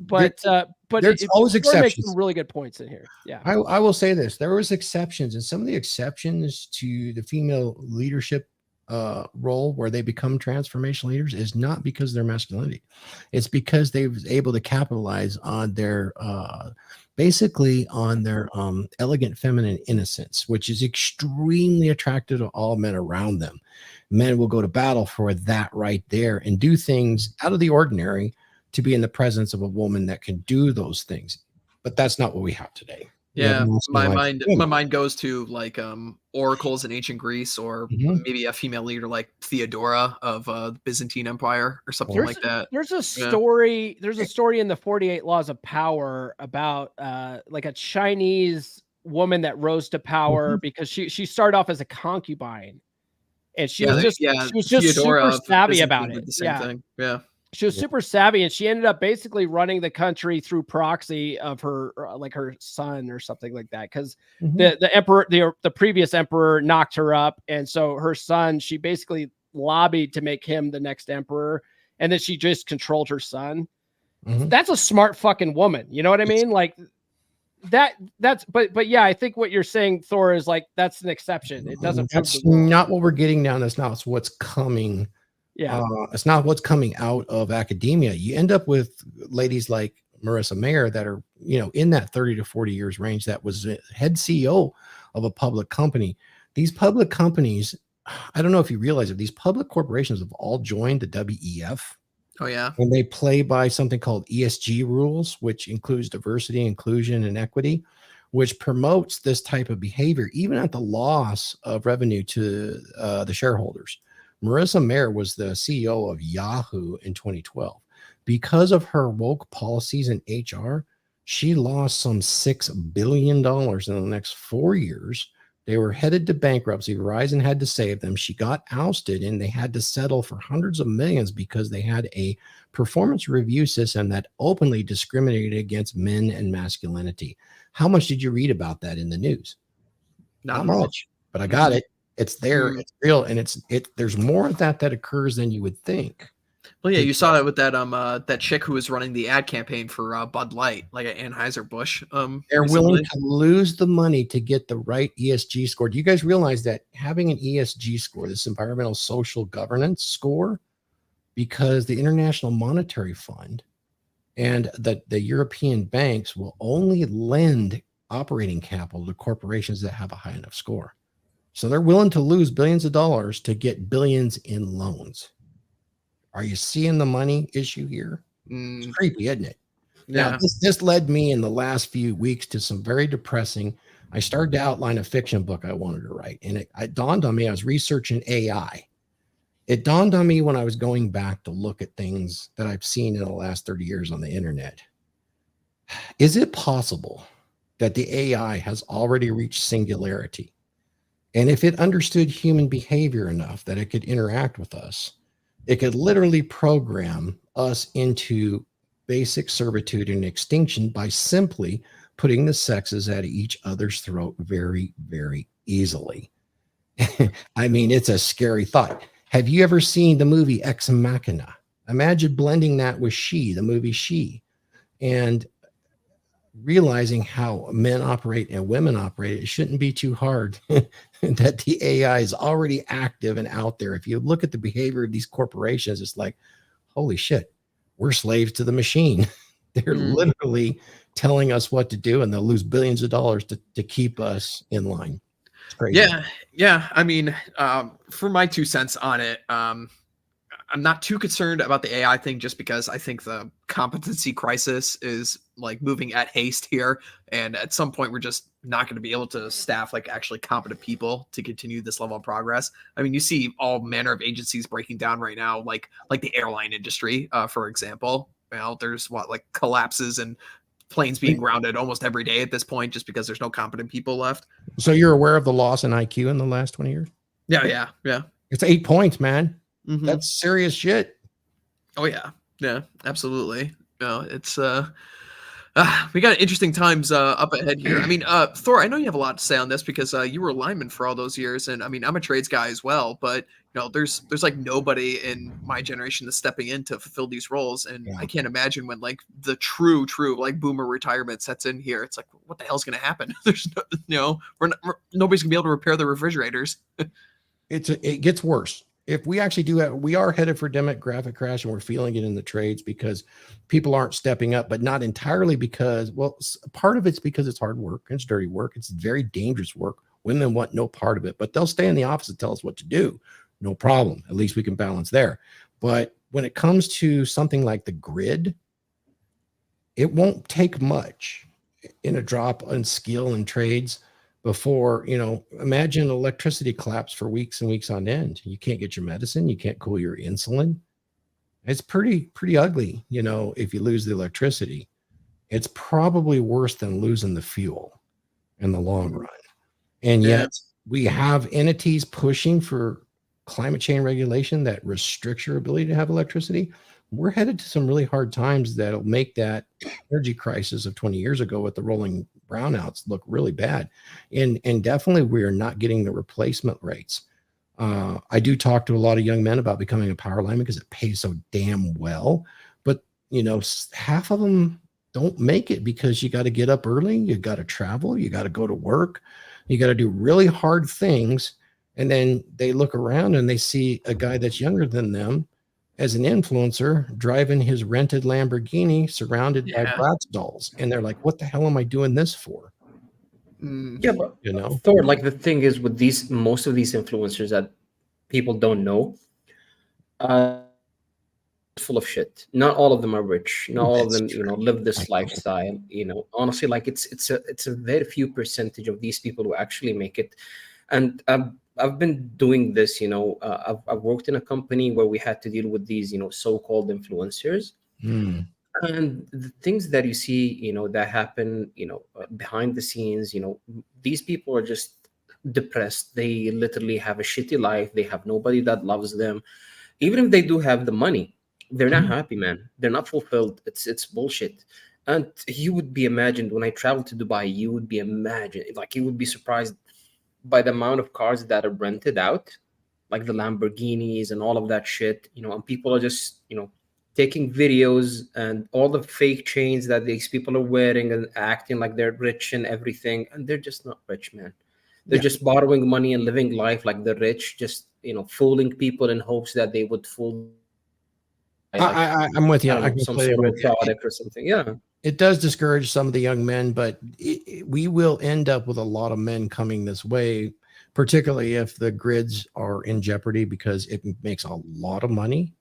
But
But
there's always
Thor makes
exceptions.
some really good points in here. Yeah.
I will say this: there was exceptions, and some of the exceptions to the female leadership role where they become transformational leaders is not because of their masculinity. It's because they was able to capitalize on their basically on their elegant feminine innocence, which is extremely attractive to all men around them. Men will go to battle for that right there and do things out of the ordinary to be in the presence of a woman that can do those things. But that's not what we have today.
Yeah, my mind goes to like oracles in ancient Greece, or
Mhm.
maybe a female leader like Theodora of the Byzantine Empire, or something like that.
There's a story. There's a story in the 48 Laws of Power about like a Chinese woman that rose to power because she started off as a concubine, and she was just
Theodora
super
of
savvy
Byzantine
about
did
it.
the same thing. Yeah.
She was super savvy, and she ended up basically running the country through proxy of her, like her son or something like that. Because the emperor, the previous emperor, knocked her up, and so her son, she basically lobbied to make him the next emperor, and then she just controlled her son. That's a smart fucking woman. You know what I mean? Like that's but yeah, I think what you're saying, Thor, is like that's an exception. It doesn't.
That's not what we're getting down. That's not what's coming.
Yeah,
it's not what's coming out of academia. You end up with ladies like Marissa Mayer that are, in that 30 to 40 years range, that was the head CEO of a public company. These public companies, I don't know if you realize it, these public corporations have all joined the WEF.
Oh yeah.
And they play by something called ESG rules, which includes diversity, inclusion, and equity, which promotes this type of behavior, even at the loss of revenue to the shareholders. Marissa Mayer was the CEO of Yahoo in 2012. Because of her woke policies in HR, she lost some $6 billion in the next 4 years. They were headed to bankruptcy. Verizon had to save them. She got ousted, and they had to settle for hundreds of millions because they had a performance review system that openly discriminated against men and masculinity. How much did you read about that in the news? Not much, but I got it. It's there, it's real, and there's more of that occurs than you would think.
Well, yeah, you saw it with that that chick who was running the ad campaign for Bud Light, like at Anheuser-Busch.
They're willing to lose the money to get the right ESG score. Do you guys realize that having an ESG score, this environmental social governance score, because the International Monetary Fund and the European banks will only lend operating capital to corporations that have a high enough score. So they're willing to lose billions of dollars to get billions in loans. Are you seeing the money issue here? It's creepy, isn't it?
Yeah.
Now, this led me in the last few weeks to some very depressing. I started to outline a fiction book I wanted to write, and it dawned on me. I was researching AI. It dawned on me when I was going back to look at things that I've seen in the last 30 years on the internet. Is it possible that the AI has already reached singularity? And if it understood human behavior enough that it could interact with us, it could literally program us into basic servitude and extinction by simply putting the sexes at each other's throat very, very easily. I mean, it's a scary thought. Have you ever seen the movie Ex Machina? Imagine blending that with She, the movie She, and realizing how men operate and women operate. It shouldn't be too hard that the AI is already active and out there. If you look at the behavior of these corporations, it's like, holy shit, we're slaves to the machine. They're literally telling us what to do, and they'll lose billions of dollars to keep us in line. It's crazy.
Yeah. I mean, for my 2 cents on it, I'm not too concerned about the AI thing, just because I think the competency crisis is like moving at haste here. And at some point, we're just not going to be able to staff like actually competent people to continue this level of progress. I mean, you see all manner of agencies breaking down right now, like the airline industry, for example. There's like collapses and planes being grounded almost every day at this point, just because there's no competent people left.
So you're aware of the loss in IQ in the last 20 years?
Yeah.
It's 8 points, man.
Mhm.
That's serious shit.
Oh yeah, absolutely. It's we got interesting times up ahead here. I mean, Thor, I know you have a lot to say on this because you were a lineman for all those years, and I mean, I'm a trades guy as well. But there's like nobody in my generation that's stepping in to fulfill these roles, and I can't imagine when like the true like boomer retirement sets in here. It's like, what the hell's going to happen? There's nobody's gonna be able to repair the refrigerators.
It gets worse. If we actually do that, we are headed for demographic crash, and we're feeling it in the trades because people aren't stepping up, but not entirely because, well, part of it's because it's hard work. It's dirty work. It's very dangerous work. Women want no part of it, but they'll stay in the office and tell us what to do. No problem. At least we can balance there. But when it comes to something like the grid, it won't take much in a drop in skill and trades before, imagine electricity collapse for weeks and weeks on end. You can't get your medicine. You can't cool your insulin. It's pretty ugly. If you lose the electricity, it's probably worse than losing the fuel in the long run. And yet we have entities pushing for climate change regulation that restricts your ability to have electricity. We're headed to some really hard times that'll make that energy crisis of 20 years ago with the rolling brownouts look really bad. And definitely we are not getting the replacement rates. I do talk to a lot of young men about becoming a power lineman because it pays so damn well. But, half of them don't make it because you got to get up early. You got to travel. You got to go to work. You got to do really hard things. And then they look around and they see a guy that's younger than them as an influencer driving his rented Lamborghini surrounded by Bratz dolls. And they're like, what the hell am I doing this for?
Yeah, but Thor, like the thing is with most of these influencers that people don't know, full of shit. Not all of them are rich. Not all of them, live this lifestyle. Honestly, like it's a very few percentage of these people who actually make it. And I've been doing this, I've worked in a company where we had to deal with these, so-called influencers. And the things that you see, that happen, behind the scenes, these people are just depressed. They literally have a shitty life. They have nobody that loves them. Even if they do have the money, they're not happy, man. They're not fulfilled. It's bullshit. And you would be imagined when I traveled to Dubai, you would be surprised by the amount of cars that are rented out, like the Lamborghinis and all of that shit, and people are just, taking videos and all the fake chains that these people are wearing and acting like they're rich and everything. And they're just not rich, man. They're just borrowing money and living life like the rich, just, fooling people in hopes that they would fool.
I'm with you.
Some sort of product or something. Yeah.
It does discourage some of the young men, but we will end up with a lot of men coming this way, particularly if the grids are in jeopardy, because it makes a lot of money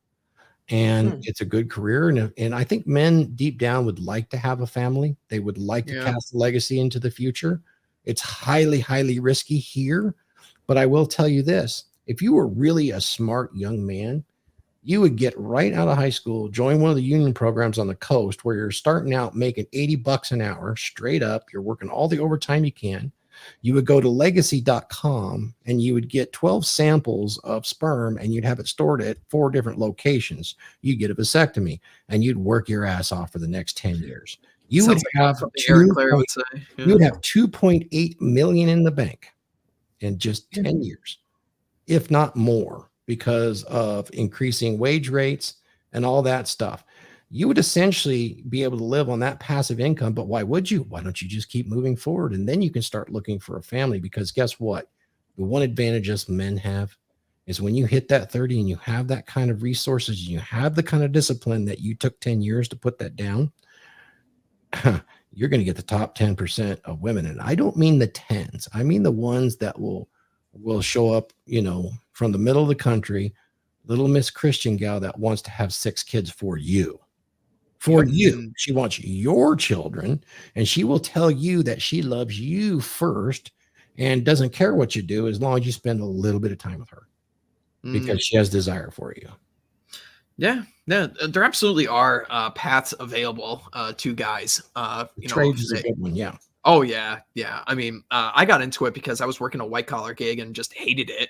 and it's a good career. And I think men deep down would like to have a family. They would like to cast a legacy into the future. It's highly, highly risky here. But I will tell you this, if you were really a smart young man, you would get right out of high school, join one of the union programs on the coast where you're starting out making $80 an hour straight up. You're working all the overtime you can. You would go to legacy.com and you would get 12 samples of sperm and you'd have it stored at 4 different locations. You'd get a vasectomy and you'd work your ass off for the next 10 years. You would have
Aaron Claire would say.
You would have 2.8 million in the bank in just 10 years. if not more, because of increasing wage rates and all that stuff. You would essentially be able to live on that passive income. But why would you? Why don't you just keep moving forward? And then you can start looking for a family, because guess what? The one advantage us men have is when you hit that 30 and you have that kind of resources, and you have the kind of discipline that you took 10 years to put that down, you're going to get the top 10% of women. And I don't mean the tens. I mean the ones that will show up, from the middle of the country, little Miss Christian gal that wants to have 6 kids for you. She wants your children, and she will tell you that she loves you first and doesn't care what you do as long as you spend a little bit of time with her, because she has desire for you.
Yeah, there absolutely are paths available to guys.
Trades is a good one, yeah.
Oh yeah. I mean, I got into it because I was working a white collar gig and just hated it.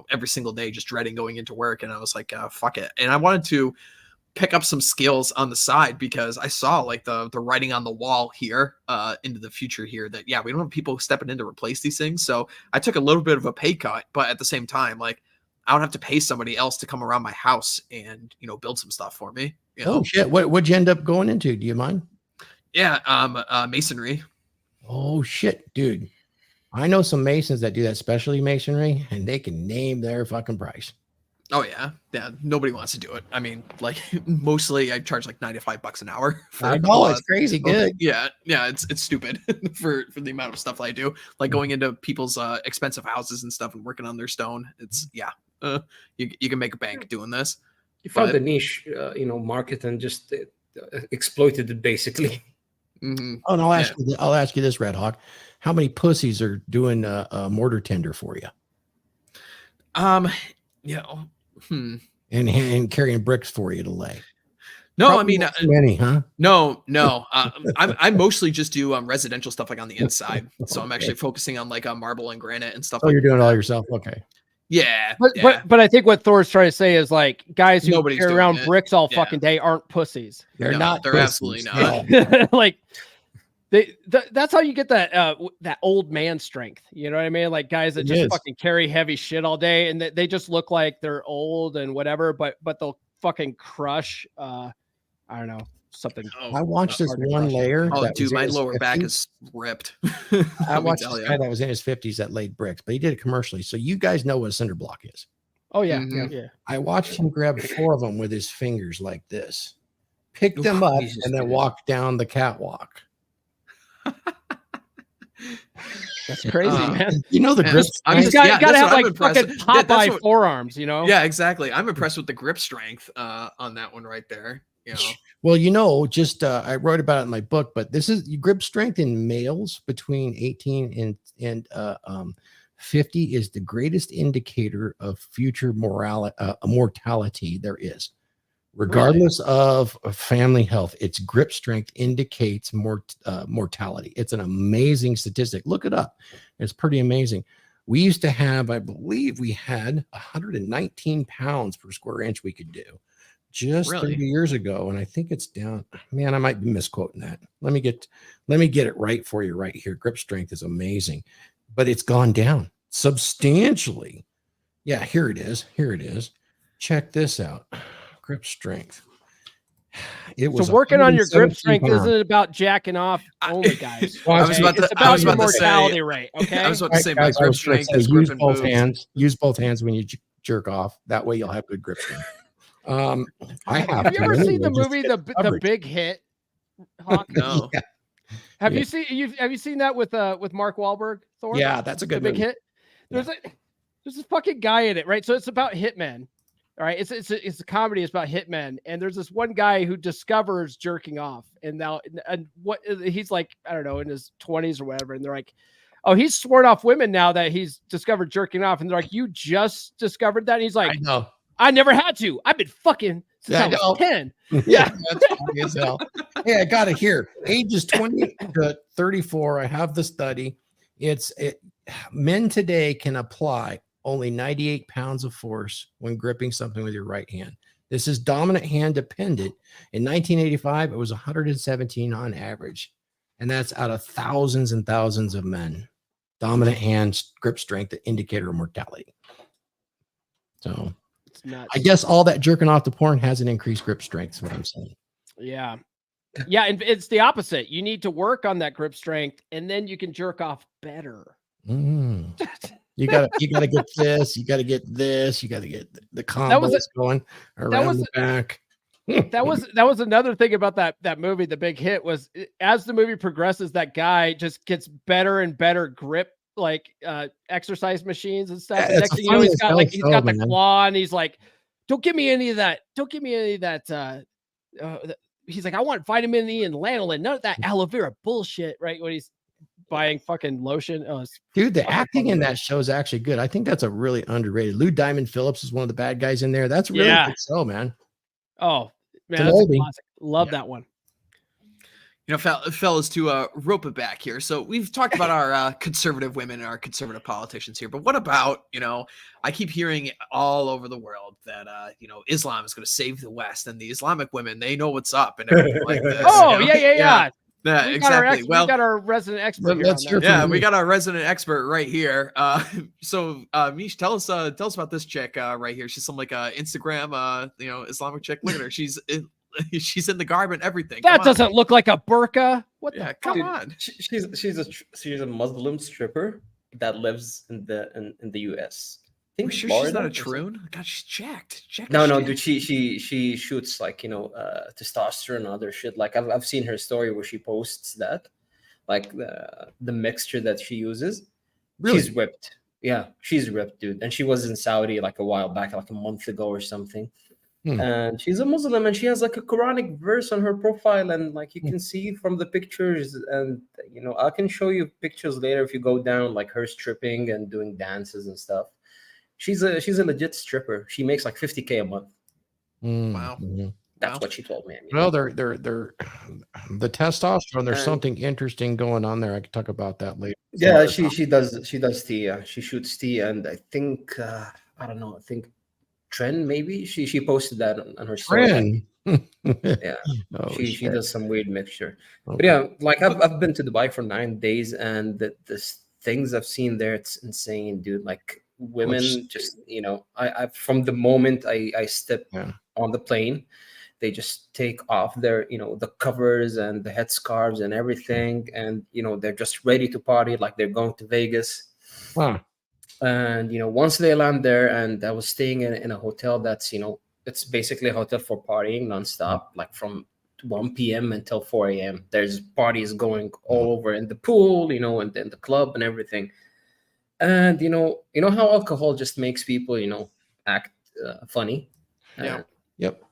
Every single day, just dreading going into work, and I was like, fuck it. And I wanted to pick up some skills on the side, because I saw like the writing on the wall here into the future here, that we don't have people stepping in to replace these things. So I took a little bit of a pay cut, but at the same time, like, I would have to pay somebody else to come around my house and build some stuff for me.
Oh shit! What'd you end up going into? Do you mind?
Yeah, masonry.
Oh shit, dude! I know some masons that do that specialty masonry, and they can name their fucking price.
Oh yeah. Nobody wants to do it. I mean, like, mostly I charge like $95 an hour.
I know, it's crazy good.
Yeah, it's stupid for the amount of stuff I do. Like going into people's expensive houses and stuff and working on their stone. It's you can make a bank doing this.
You found the niche, market, and just exploited it basically.
Mm-hmm.
Oh, and I'll ask you this, Red Hawk: how many pussies are doing a mortar tender for you? And carrying bricks for you to lay.
No,
Probably not too many, huh?
No. I mostly just do residential stuff, like on the inside. So I'm actually focusing on like marble and granite and stuff.
Oh, you're doing it all yourself. Okay.
Yeah.
But I think what Thor's trying to say is, like, guys who
Nobody's
carry
doing
around
it.
bricks all fucking day aren't pussies.
They're not.
They're
pussies.
absolutely not.
No.
Like, that's how you get that old man strength. You know what I mean? Like guys that just fucking carry heavy shit all day, and they just look like they're old and whatever, but they'll fucking crush. I don't know, something.
I watched this one layer.
Oh, dude, my lower back is ripped.
I watched this guy that was in his 50s that laid bricks, but he did it commercially. So you guys know what a cinder block is.
Oh yeah,
Mhm.
I watched him grab 4 of them with his fingers like this, pick them up, and then walk down the catwalk.
That's crazy, man.
You know the grip.
You gotta have like fucking Popeye forearms, you know?
Yeah, exactly. I'm impressed with the grip strength on that one right there.
Well, just I wrote about it in my book, but this is grip strength in males between 18 and 50 is the greatest indicator of future mortality there is. Regardless of family health, its grip strength indicates mortality. It's an amazing statistic. Look it up. It's pretty amazing. We used to have, I believe we had 119 pounds per square inch we could do just 30 years ago. And I think it's down. Man, I might be misquoting that. Let me get it right for you right here. Grip strength is amazing, but it's gone down substantially. Yeah, here it is. Check this out. Grip strength. It was
so working on your grip strength isn't about jacking off only, guys.
It's
about your mortality rate. Okay.
I was about to say my grip strength is
use both hands. Use both hands when you jerk off. That way you'll have good grip strength. Have
you ever seen the movie The Big Hit? Hawk?
No.
Yeah. Have you seen that with Mark Wahlberg? Thor?
Yeah, that's a good
Big Hit. There's this fucking guy in it, right? So it's about hitmen. All right, it's a comedy. It's about hitmen, and there's this one guy who discovers jerking off, and what he's like, I don't know, in his 20s or whatever, and they're like, oh, he's sworn off women now that he's discovered jerking off, and they're like, you just discovered that? And he's like,
I know,
I never had to. I've been fucking since I was 10.
Yeah, that's funny as hell. Hey, I got it here. Ages 20 to 34. I have the study. Men today can apply only 98 pounds of force when gripping something with your right hand. This is dominant hand dependent. In 1985, it was 117 on average. And that's out of thousands and thousands of men. Dominant hand grip strength, the indicator of mortality. So
It's nuts.
I guess all that jerking off to porn has an increased grip strength. Is what I'm saying.
Yeah. Yeah. And it's the opposite. You need to work on that grip strength and then you can jerk off better.
Mm. You gotta get this. You gotta get this. You gotta get the combos going around the back.
That was another thing about that movie. The Big Hit was as the movie progresses, that guy just gets better and better grip, like exercise machines and stuff. And next thing you know, he's got the claw, and he's like, "Don't give me any of that. Don't give me any of that." He's like, "I want vitamin E and lanolin, none of that aloe vera bullshit." Right when he's buying fucking lotion.
Dude, the acting in that show is actually good. I think that's a really underrated. Lou Diamond Phillips is one of the bad guys in there. That's really good show, man.
Oh man, that's a classic. Love that one.
You know, fellas, to rope it back here. So we've talked about our conservative women and our conservative politicians here, but what about, you know, I keep hearing all over the world that, you know, Islam is going to save the West, and the Islamic women, they know what's up and everything like this.
Oh,
you know?
Yeah,
exactly.
We got our resident expert.
We got our resident expert right here. So Mish, tell us about this chick right here. She's some like Instagram, you know, Islamic chick. Look at her. She's in the garb and everything.
That doesn't look like a burqa. What the?
Come on.
She's a Muslim stripper that lives in the US.
I think sure she's not a troon. God, she's jacked.
No, dude. She shoots like, you know, testosterone and other shit. Like I've seen her story where she posts that, like the mixture that she uses. Really? She's ripped. Yeah, she's ripped, dude. And she was in Saudi like a while back, like a month ago or something. And she's a Muslim, and she has like a Quranic verse on her profile, and like you can see from the pictures, and you know, I can show you pictures later if you go down, like her stripping and doing dances and stuff. She's a legit stripper. She makes like $50K a month.
Wow.
That's what she told me.
Well, they're the testosterone. There's something interesting going on there. I can talk about that later.
Yeah, she does tea. She shoots tea, and I think I don't know. I think Trend maybe she posted that on her story. Yeah, she does some weird mixture. Okay. But yeah, like I've been to Dubai for 9 days, and the things I've seen there, it's insane, dude. Like women, just, you know, I from the moment I step on the plane, they just take off their, you know, the covers and the headscarves and everything, and you know, they're just ready to party like they're going to Vegas.
Wow.
And you know, once they land there, and I was staying in a hotel that's, you know, it's basically a hotel for partying nonstop, like from 1 p.m. until 4 a.m. There's parties going all over in the pool, you know, and then the club and everything. And you know how alcohol just makes people, you know, act funny.
Yep.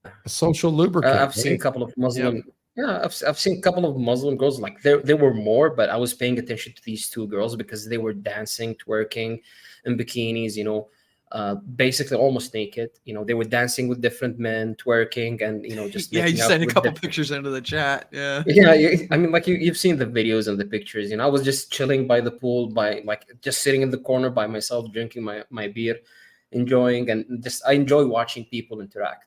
A social lubricant.
I've seen a couple of Muslim. Yep. Yeah, I've seen a couple of Muslim girls. Like there were more, but I was paying attention to these two girls because they were dancing, twerking, in bikinis. You know, basically almost naked. You know, they were dancing with different men, twerking, and you know, just
you sent a couple pictures into the chat. Yeah.
I mean, like you've seen the videos and the pictures. You know, I was just chilling by the pool, by like just sitting in the corner by myself, drinking my beer, enjoying, and just I enjoy watching people interact.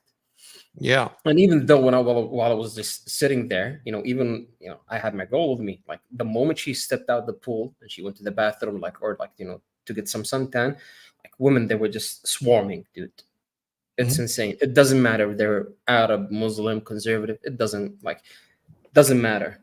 Yeah.
And even though while I was just sitting there, you know, even, you know, I had my girl with me. Like the moment she stepped out the pool and she went to the bathroom, you know, to get some suntan, like women, they were just swarming, dude. It's insane. It doesn't matter if they're Arab, Muslim, conservative. It doesn't matter.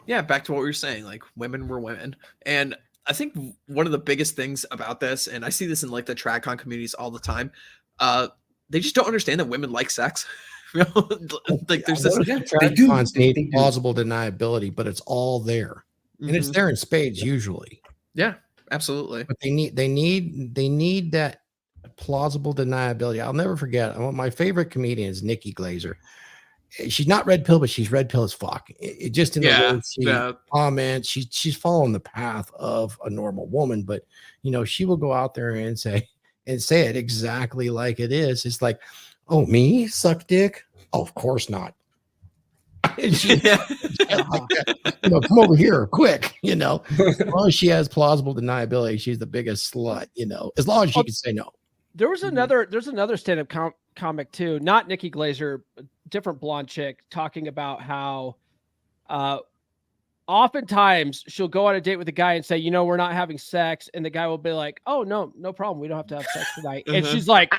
Yeah, back to what we were saying. Like women were women, and I think one of the biggest things about this, and I see this in like the TradCon communities all the time, they just don't understand that women like sex. Like there's this.
TradCons need plausible deniability, but it's all there, and it's there in spades usually.
Yeah, absolutely.
But they need that plausible deniability. I'll never forget. My favorite comedian is Nikki Glazer. She's not red pill, but she's red pill as fuck. It just in the way she comments, she's following the path of a normal woman, but you know, she will go out there and say it exactly like it is. It's like, oh, me suck dick? Oh, of course not. You know, come over here quick. You know, as long as she has plausible deniability, she's the biggest slut. You know, as long as she can say no.
There's another stand-up comic too, not Nikki Glazer, a different blonde chick, talking about how oftentimes she'll go on a date with a guy and say, we're not having sex. And the guy will be like, oh, no problem. We don't have to have sex tonight. And she's like,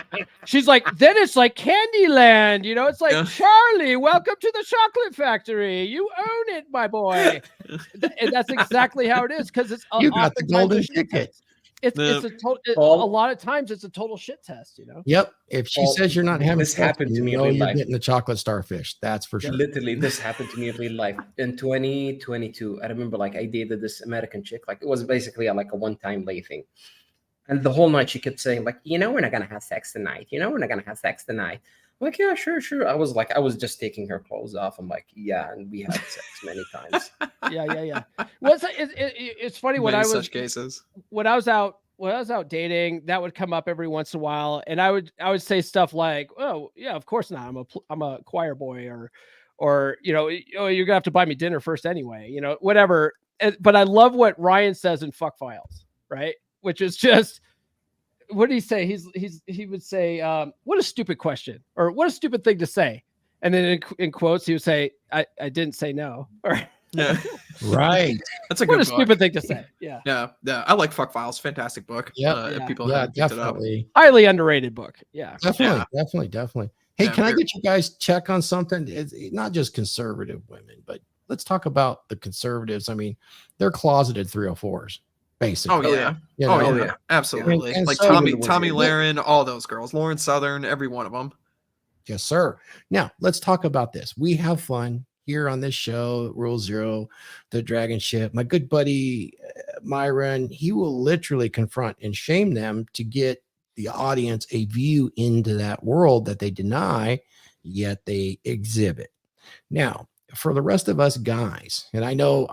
then it's like Candyland. It's like, Charlie, welcome to the chocolate factory. You own it, my boy. And that's exactly how it is. Cause it's
you got the golden ticket.
It's a lot of times it's a total shit test,
Yep. If she says you're not having
this
sex,
happened to me in
you're
real life.
getting the chocolate starfish. That's for sure.
Literally, this happened to me in real life in 2022. I remember like I dated this American chick. Like it was basically like a one-time lay thing. And the whole night she kept saying like, we're not gonna have sex tonight. We're not gonna have sex tonight. I'm like, yeah, sure. I was just taking her clothes off. I'm like, yeah, and we had sex many times.
Yeah. Well, it's funny when
such cases.
When I was out dating, that would come up every once in a while, and I would say stuff like, "Oh, yeah, of course not. I'm a choir boy," or "Oh, you're gonna have to buy me dinner first anyway," whatever. But I love what Ryan says in Fuck Files, right? Which is just, what did he say? He would say, "What a stupid question," or "What a stupid thing to say," and then in quotes he would say, "I didn't say no," or
yeah,
right.
That's a good book.
Stupid thing to say. Yeah.
Yeah. I like Fuck Files. Fantastic book. People
definitely.
Highly underrated book. Yeah.
Definitely. Hey, can I get you guys check on something? It's not just conservative women, but let's talk about the conservatives. I mean, they're closeted 304s, basically.
Oh yeah. Yeah. Absolutely.
And
like
so
Tommy Lahren, all those girls, Lauren Southern, every one of them.
Yes, sir. Now let's talk about this. We have fun here on this show, Rule Zero, the Dragon Ship. My good buddy Myron, he will literally confront and shame them to get the audience a view into that world that they deny, yet they exhibit. Now, for the rest of us guys, and I know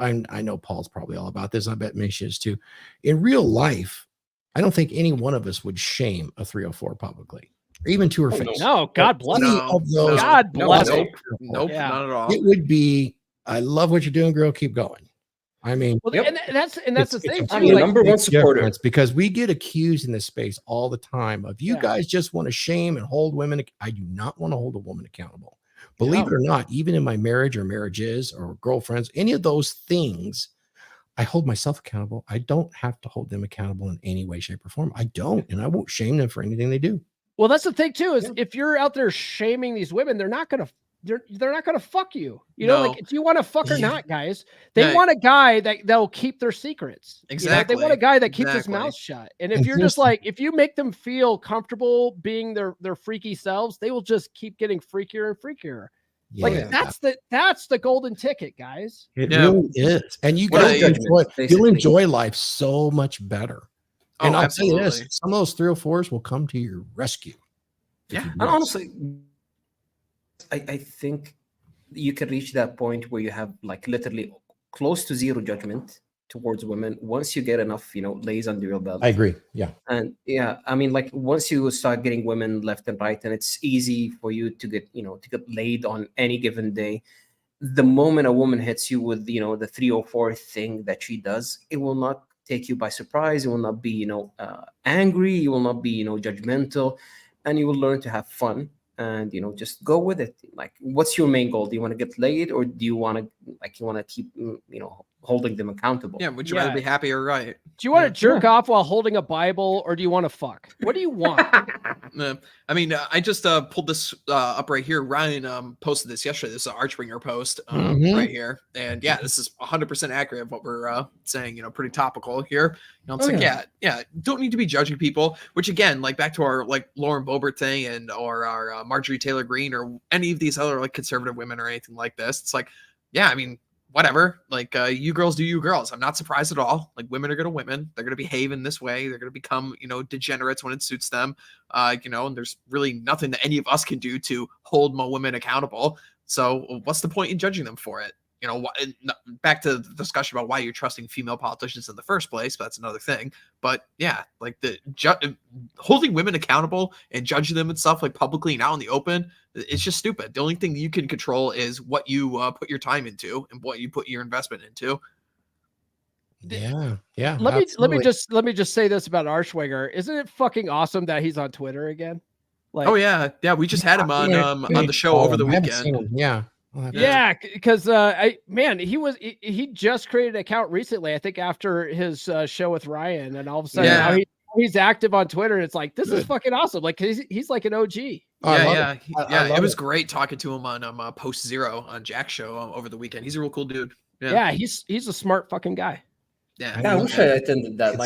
Paul's probably all about this. I bet Mish is too. In real life, I don't think any one of us would shame a 304 publicly, or even to her face.
No, God bless.
God
bless.
Nope, not at all.
It would be, I love what you're doing, girl. Keep going. I mean,
and that's the thing.
I'm your number one supporter,
because we get accused in this space all the time of you guys just want to shame and hold women. I do not want to hold a woman accountable. Believe it or not, even in my marriage or marriages or girlfriends, any of those things, I hold myself accountable. I don't have to hold them accountable in any way, shape, or form. I don't, and I won't shame them for anything they do.
Well, that's the thing too, is if you're out there shaming these women, they're not gonna fuck you. Like, do you want to fuck or not, guys? They want a guy that'll keep their secrets.
Exactly.
They want a guy that keeps his mouth shut. And if you're just like, if you make them feel comfortable being their freaky selves, they will just keep getting freakier and freakier.
Yeah.
Like that's the golden ticket, guys.
It really is. And you guys you'll enjoy life so much better. And I'll say this, some of those 304s will come to your rescue.
Yeah.
And honestly, I think you can reach that point where you have like literally close to zero judgment towards women once you get enough, lays under your belt.
I agree. Yeah.
And I mean, like once you start getting women left and right, and it's easy for you to get laid on any given day. The moment a woman hits you with, the 304 thing that she does, it will not take you by surprise. It will not be, angry. You will not be, judgmental, and you will learn to have fun and, just go with it. Like, what's your main goal? Do you want to get laid, or do you want to keep, holding them accountable?
Yeah. Would you rather be happy or right?
Do you want to jerk off while holding a Bible, or do you want to fuck? What do you want?
I mean, I just pulled this up right here. Ryan posted this yesterday. This is an Archbringer post right here. And yeah, this is 100% accurate of what we're saying, pretty topical here. It's don't need to be judging people, which again, like back to our like Lauren Boebert thing or our Marjorie Taylor Greene or any of these other like conservative women or anything like this. It's like, yeah, I mean, whatever, like you girls do you girls. I'm not surprised at all. Like women are going to women. They're going to behave in this way. They're going to become, degenerates when it suits them. And there's really nothing that any of us can do to hold more women accountable. So what's the point in judging them for it? Back to the discussion about why you're trusting female politicians in the first place, but that's another thing. But yeah, like holding women accountable and judging them and stuff like publicly and out in the open, it's just stupid. The only thing you can control is what you put your time into and what you put your investment into.
Yeah.
Let me just say this about Archwinger. Isn't it fucking awesome that he's on Twitter again? Like,
oh yeah, we just had him on the show over the weekend.
Yeah.
Yeah, because he just created an account recently. I think after his show with Ryan, and all of a sudden now he's active on Twitter. And it's like this is fucking awesome. Like he's like an OG.
It was great talking to him on Post Zero on Jack's show over the weekend. He's a real cool dude.
Yeah, he's a smart fucking guy.
Yeah,
I wish I attended that.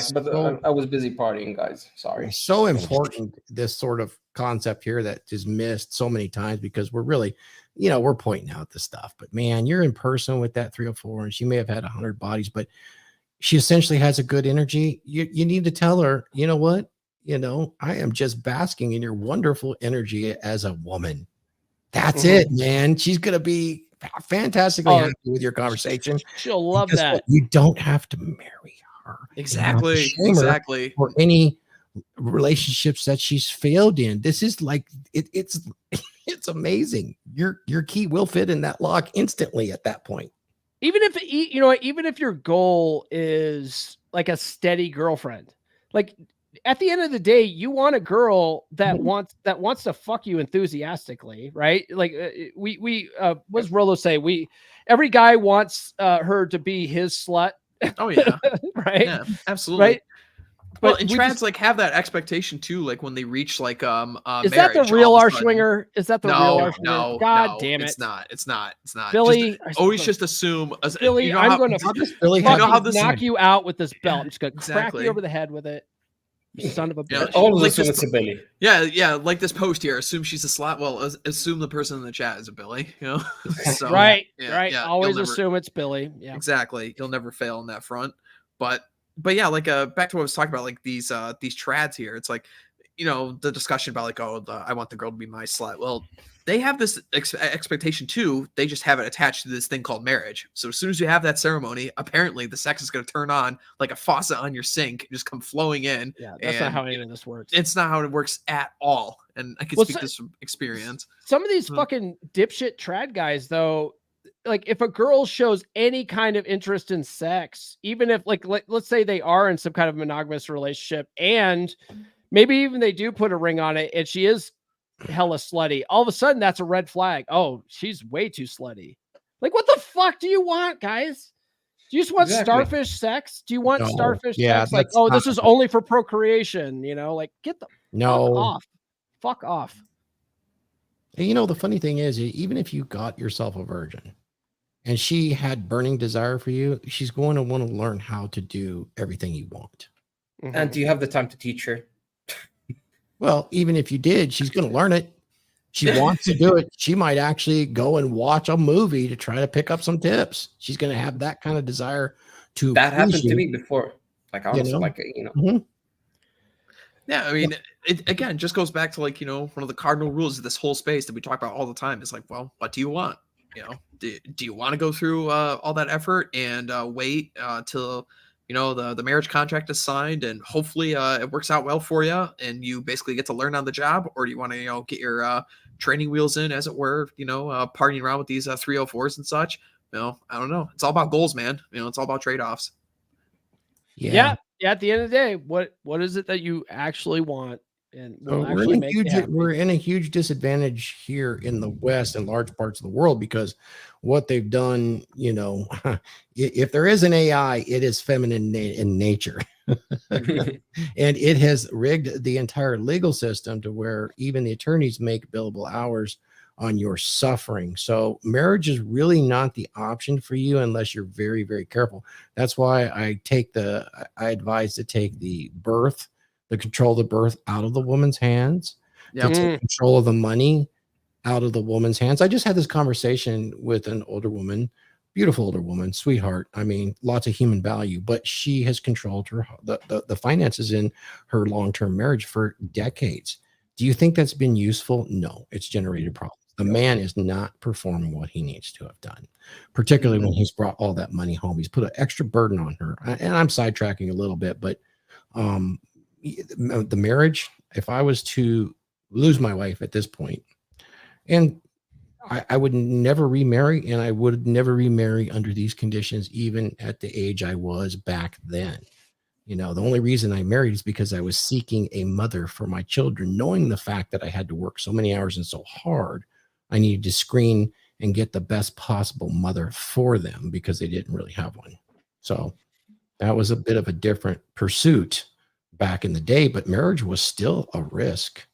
I was busy partying, guys. Sorry.
It's so important, this sort of concept here that is missed so many times because we're really, we're pointing out the stuff. But man, you're in person with that 304, and she may have had 100 bodies, but she essentially has a good energy. You need to tell her, you know what? I am just basking in your wonderful energy as a woman. That's it, man. She's gonna be fantastically happy with your conversation.
She'll love that.
You don't have to marry her.
Exactly.
For any relationships that she's failed in. This is like it's amazing. Your key will fit in that lock instantly at that point.
Even if your goal is like a steady girlfriend, like at the end of the day, you want a girl that wants to fuck you enthusiastically, right? Like what's Rolo say? Every guy wants her to be his slut.
Oh yeah,
right.
Yeah, absolutely.
Right.
Well, and trads like have that expectation too. Like when they reach like
is
marriage,
that the real Arschwinger? Is that the real Arschwinger?
No,
God damn it!
It's not.
Billy,
just assume.
Billy, I'm going to knock you out with this belt. I'm just going to crack you over the head with it. You son of a bitch.
All of this is Billy.
Yeah. Like this post here. Assume she's a slut. Well, assume the person in the chat is a Billy. So,
right. Always assume it's Billy. Yeah.
Exactly. You'll never fail on that front. But yeah, like back to what I was talking about, like these trads here. It's like, the discussion about like, I want the girl to be my slut. Well, they have this expectation too. They just have it attached to this thing called marriage. So as soon as you have that ceremony, apparently the sex is going to turn on like a faucet on your sink, just come flowing in.
Yeah, that's not how any of this works.
It's not how it works at all. And I can speak this from experience.
Some of these fucking dipshit trad guys, though, like if a girl shows any kind of interest in sex, even if let's say they are in some kind of monogamous relationship, and maybe even they do put a ring on it, and she is hella slutty, all of a sudden that's a red flag. Oh, she's way too slutty. Like, what the fuck do you want, guys? Do you just want starfish sex? Do you want starfish sex? Like, this is only for procreation, like get the fuck off.
And the funny thing is, even if you got yourself a virgin and she had burning desire for you, she's going to want to learn how to do everything you want.
And do you have the time to teach her?
Well, even if you did, she's going to learn it. She wants to do it. She might actually go and watch a movie to try to pick up some tips. She's going to have that kind of desire to.
That happened to me before. Like, honestly,
Yeah, I mean, it again just goes back to like, one of the cardinal rules of this whole space that we talk about all the time. Is like, well, what do you want? Do you want to go through all that effort and wait till the marriage contract is signed and hopefully it works out well for you and you basically get to learn on the job, or do you want to get your training wheels in, as it were, partying around with these 304s and such? I don't know. It's all about goals, man. It's all about trade-offs.
Yeah. At the end of the day, what is it that you actually want? And
we're in a huge disadvantage here in the West and large parts of the world, because what they've done, if there is an AI, it is feminine in nature. And it has rigged the entire legal system to where even the attorneys make billable hours on your suffering. So marriage is really not the option for you unless you're very, very careful. That's why I advise to take the control of the birth out of the woman's hands, to take control of the money out of the woman's hands. I just had this conversation with an older woman, beautiful older woman, sweetheart. I mean, lots of human value, but she has controlled the finances in her long-term marriage for decades. Do you think that's been useful? No, it's generated problems. The man is not performing what he needs to have done, particularly when he's brought all that money home. He's put an extra burden on her. And I'm sidetracking a little bit, but the marriage, if I was to lose my wife at this point, and I would never remarry, and I would never remarry under these conditions, even at the age I was back then. The only reason I married is because I was seeking a mother for my children, knowing the fact that I had to work so many hours and so hard. I needed to screen and get the best possible mother for them because they didn't really have one. So that was a bit of a different pursuit back in the day, but marriage was still a risk.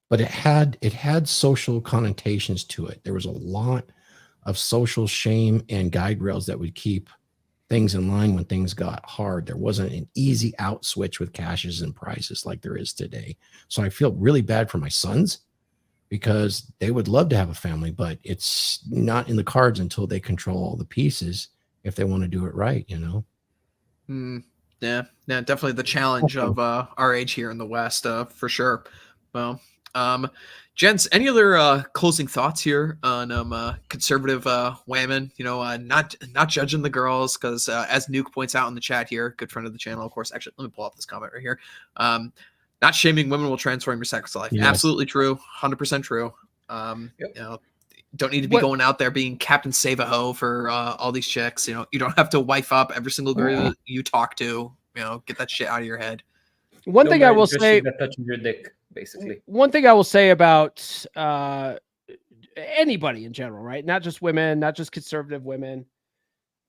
But it had social connotations to it. There was a lot of social shame and guide rails that would keep things in line when things got hard. There wasn't an easy out switch with cashes and prices like there is today. So I feel really bad for my sons because they would love to have a family, but it's not in the cards until they control all the pieces if they want to do it right, you know?
Yeah, definitely the challenge of our age here in the West, for sure. Well, gents, any other closing thoughts here on conservative women? You know, not judging the girls because, as Nuke points out in the chat here, good friend of the channel, of course. Actually, let me pull up this comment right here. Not shaming women will transform your sex life.
Yes.
Absolutely true, 100% true. You know, don't need to be going out there being Captain Save-A-Ho for all these chicks. You know, you don't have to wife up every single girl that you talk to. You know, get that shit out of your head.
One thing I will say,
touching your dick, basically.
One thing I will say about anybody in general, right? Not just women, not just conservative women,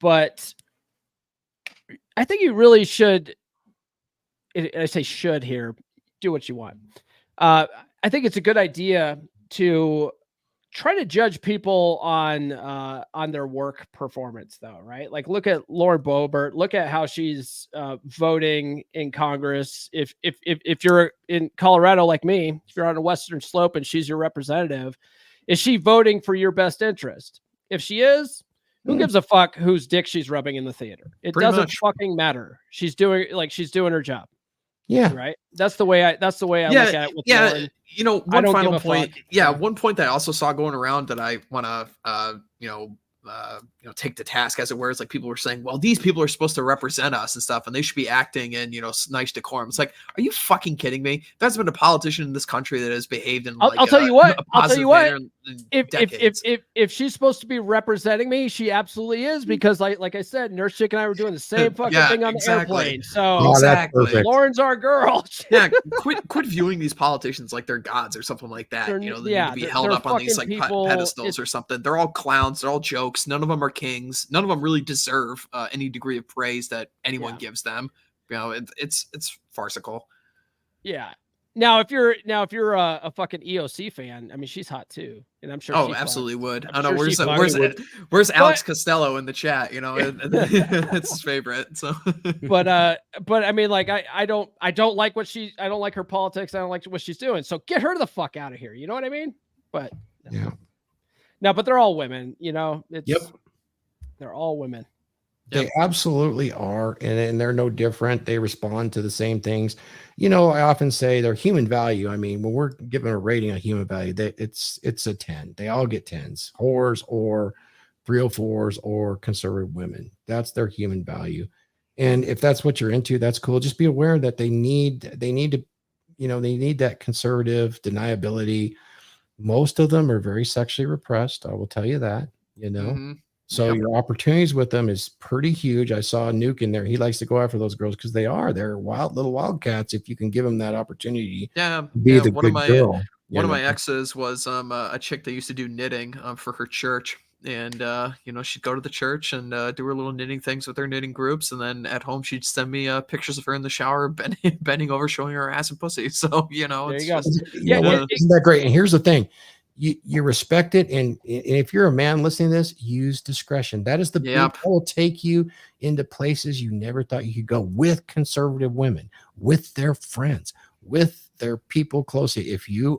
but I think you really should. I say should here. Do what you want. I think it's a good idea to try to judge people on their work performance, though, right? Like, look at Lauren Boebert. Look at how she's voting in Congress. If you're in Colorado like me, if you're on a Western Slope and she's your representative, is she voting for your best interest? If she is, who gives a fuck whose dick she's rubbing in the theater? It
Pretty
doesn't
much.
fucking matter. She's doing her job.
Yeah.
Right. That's the way I look at it with Lauren.
You know,
I
one
don't
final
give a
point.
fuck.
Yeah, one point that I also saw going around that I want to, take to task, as it were. It's like people were saying, well, these people are supposed to represent us and stuff, and they should be acting in, nice decorum. It's like, are you fucking kidding me? There's been a politician in this country that has behaved in.
I'll tell you what. I'll tell you what.
If
If she's supposed to be representing me, she absolutely is, because like I said, Nurse Chick and I were doing the same fucking thing on the airplane. So
exactly,
Lauren's our girl.
Yeah, quit viewing these politicians like they're gods or something like that. They need to be held up on these like pedestals or something. They're all clowns. They're all jokes. None of them are kings. None of them really deserve any degree of praise that anyone gives them. It's farcical.
Yeah. Now, if you're a fucking EOC fan, I mean, she's hot too, and I'm sure.
Oh, absolutely would. I know.
Sure
where's Alex Costello in the chat? It's his favorite. So,
but I mean, like, I don't like I don't like her politics. I don't like what she's doing. So get her the fuck out of here. You know what I mean? But
yeah.
No, but they're all women.
Yep.
They're all women.
They absolutely are, and they're no different. They respond to the same things. I often say they're human value. I mean, when we're given a rating of human value, it's a 10. They all get 10s, whores or 304s or conservative women. That's their human value. And if that's what you're into, that's cool. Just be aware that they need to, they need that conservative deniability. Most of them are very sexually repressed. I will tell you that,
Mm-hmm.
So your opportunities with them is pretty huge. I saw Nuke in there. He likes to go after those girls because they're wild little wildcats. If you can give them that opportunity, be the good girl.
One of my exes was a chick that used to do knitting for her church, and she'd go to the church and do her little knitting things with her knitting groups, and then at home she'd send me pictures of her in the shower bending over, showing her ass and pussy. So
there
it's
you go.
just,
Isn't that great? And here's the thing. You respect it, and if you're a man listening to this, use discretion. That is that will take you into places you never thought you could go with conservative women, with their friends, with their people closely. If you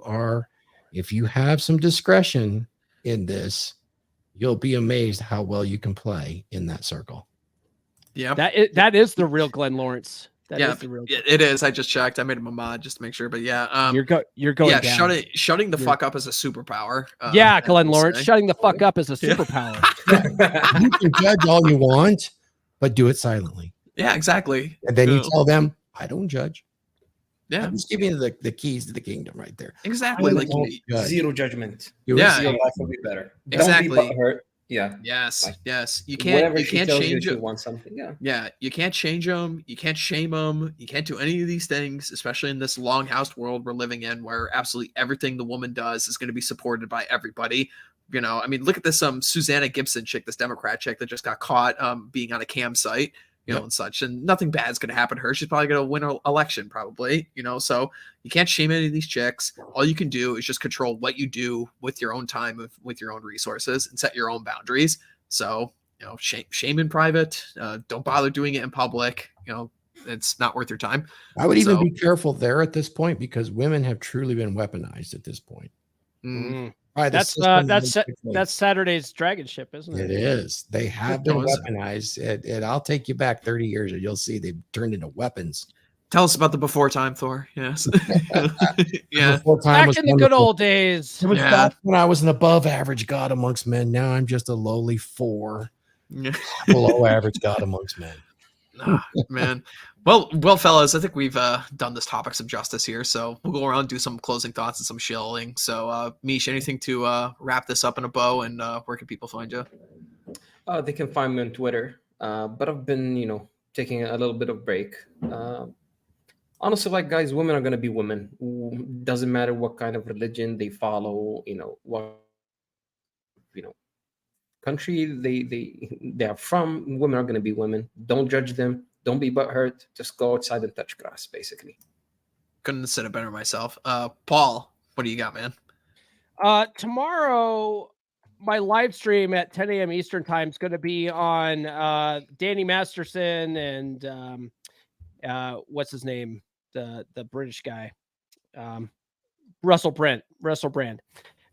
have some discretion in this, you'll be amazed how well you can play in that circle.
Yeah,
that is the real Glenn Lawrence.
It is. I just checked. I made him a mod just to make sure. But
you're going.
Yeah,
down.
shutting the fuck up is a superpower.
Glenn Lawrence, shutting the fuck up is a superpower.
You can judge all you want, but do it silently.
Yeah, exactly.
And then you tell them, "I don't judge."
Yeah,
I'm just giving you the keys to the kingdom right there.
Exactly. Like
zero judgment.
Your
life will be better.
Exactly.
Don't be butthurt. Yeah.
Yes. You can't change it.
You want something.
Yeah. You can't change them. You can't shame them. You can't do any of these things, especially in this long-housed world we're living in, where absolutely everything the woman does is going to be supported by everybody. You know, I mean, look at this Susanna Gibson chick, this Democrat chick that just got caught being on a campsite, you know, and such, and nothing bad's gonna happen to her. She's probably gonna win an election, probably, you know. So you can't shame any of these chicks. All you can do is just control what you do with your own time, with your own resources, and set your own boundaries. So, you know, shame in private. Don't bother doing it in public. You know, it's not worth your time.
I would even be careful there at this point, because women have truly been weaponized at this point. Right,
that's Saturday's Dragon Ship, isn't it?
It is. They have been weaponized. And I'll take you back 30 years and you'll see they've turned into weapons.
Tell us about the before time, Thor. Yes. Yeah.
Back in the good old days.
It was back when I was an above average god amongst men. Now I'm just a lowly 4 below average god amongst men.
Man. Well, fellas, I think we've done this topic some justice here. So we'll go around and do some closing thoughts and some shilling. So, Mish, anything to wrap this up in a bow, and where can people find you?
They can find me on Twitter. But I've been, you know, taking a little bit of break. Honestly, like, guys, women are going to be women. Doesn't matter what kind of religion they follow, you know, what, you know, country they are from. Women are going to be women. Don't judge them. Don't be butthurt. Just go outside and touch grass, basically.
Couldn't have said it better myself. Paul, what do you got, man?
Tomorrow, my live stream at 10 a.m. Eastern time is going to be on Danny Masterson and what's his name? The British guy, Russell Brand.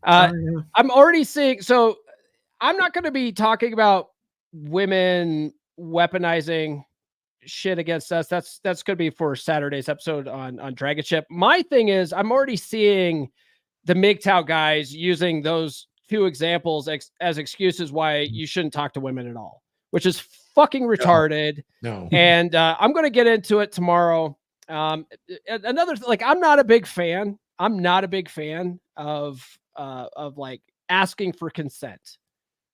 I'm already seeing. So I'm not going to be talking about women weaponizing shit against us. That's going to be for Saturday's episode on Dragon Ship. My thing is, I'm already seeing the MGTOW guys using those 2 examples as excuses why you shouldn't talk to women at all, which is fucking retarded.
No.
And I'm going to get into it tomorrow. Another, like, I'm not a big fan of like asking for consent.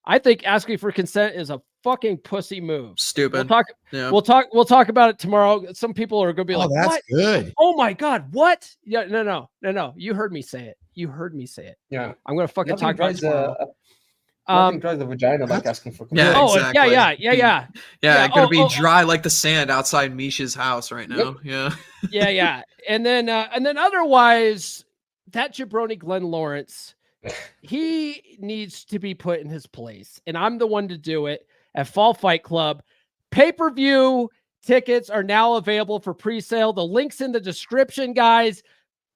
I think asking for consent is a fucking pussy move.
Stupid.
We'll talk about it tomorrow. Some people are going to be like,
that's
what?
Good.
Oh my God. What? Yeah. No. You heard me say it.
Yeah.
I'm going to fucking talk about it tomorrow.
Nothing dries the vagina like asking for
consent.
Yeah,
exactly.
Yeah.
It's gonna be dry like the sand outside Misha's house right now.
Yep.
Yeah. And then otherwise, that jabroni Glenn Lawrence, he needs to be put in his place, and I'm the one to do it at Fall Fight Club. Pay-per-view tickets are now available for pre-sale. The link's in the description, guys.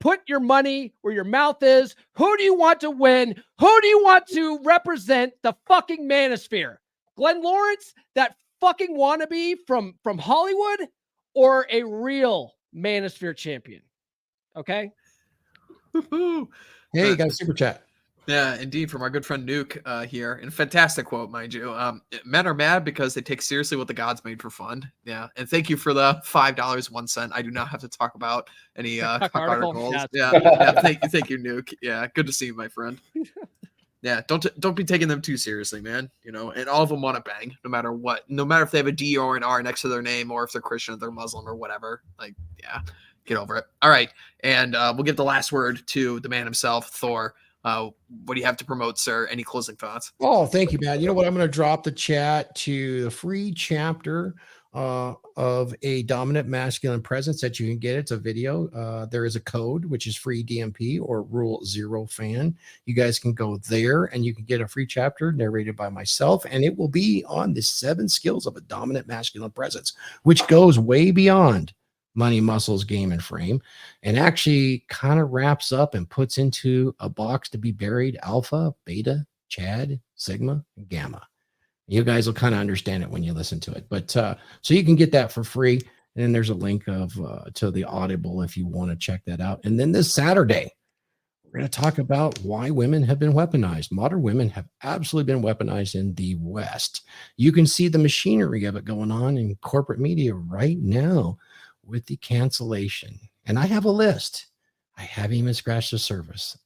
Put your money where your mouth is. Who do you want to win? Who do you want to represent the fucking Manosphere? Glenn Lawrence, that fucking wannabe from Hollywood, or a real Manosphere champion? Okay.
Hey, you got a super chat.
Yeah, indeed, from our good friend Nuke here. And fantastic quote, mind you. Men are mad because they take seriously what the gods made for fun. Yeah, and thank you for the $5.01. I do not have to talk about any articles. Yeah, thank you, Nuke. Yeah, good to see you, my friend. Yeah, don't be taking them too seriously, man. You know, and all of them want to bang, no matter what. No matter if they have a D or an R next to their name, or if they're Christian or they're Muslim or whatever. Like, yeah, get over it. All right, and we'll give the last word to the man himself, Thor. What do you have to promote, sir? Any closing thoughts?
Oh, thank you, man. You know what? I'm going to drop the chat to the free chapter of a dominant masculine presence that you can get. It's a video. There is a code, which is free DMP or Rule 0 fan. You guys can go there and you can get a free chapter narrated by myself, and it will be on the 7 skills of a dominant masculine presence, which goes way beyond money, muscles, game, and frame, and actually kind of wraps up and puts into a box to be buried alpha, beta, chad, sigma, and gamma. You guys will kind of understand it when you listen to it. But so you can get that for free. And then there's a link of to the Audible if you want to check that out. And then this Saturday, we're going to talk about why women have been weaponized. Modern women have absolutely been weaponized in the West. You can see the machinery of it going on in corporate media right now with the cancellation. And I have a list. I haven't even scratched the surface.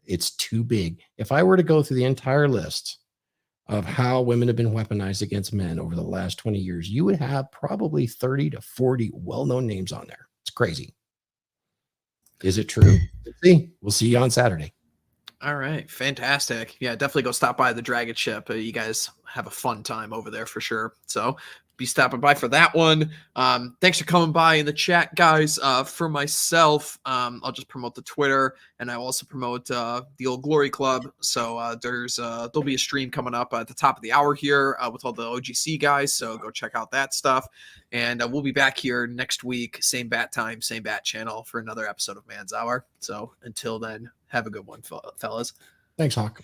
It's too big. If I were to go through the entire list of how women have been weaponized against men over the last 20 years, you would have probably 30 to 40 well-known names on there. It's crazy. Is it true? We'll see you on Saturday.
All right, fantastic. Yeah, definitely go stop by the Dragon Ship. You guys have a fun time over there for sure. So be stopping by for that one. Thanks for coming by in the chat, guys. For myself, I'll just promote the Twitter, and I will also promote the Old Glory Club. So there'll be a stream coming up at the top of the hour here with all the OGC guys. So go check out that stuff, and we'll be back here next week, same bat time, same bat channel for another episode of Man's Hour. So until then, have a good one, fellas.
Thanks, Hawk.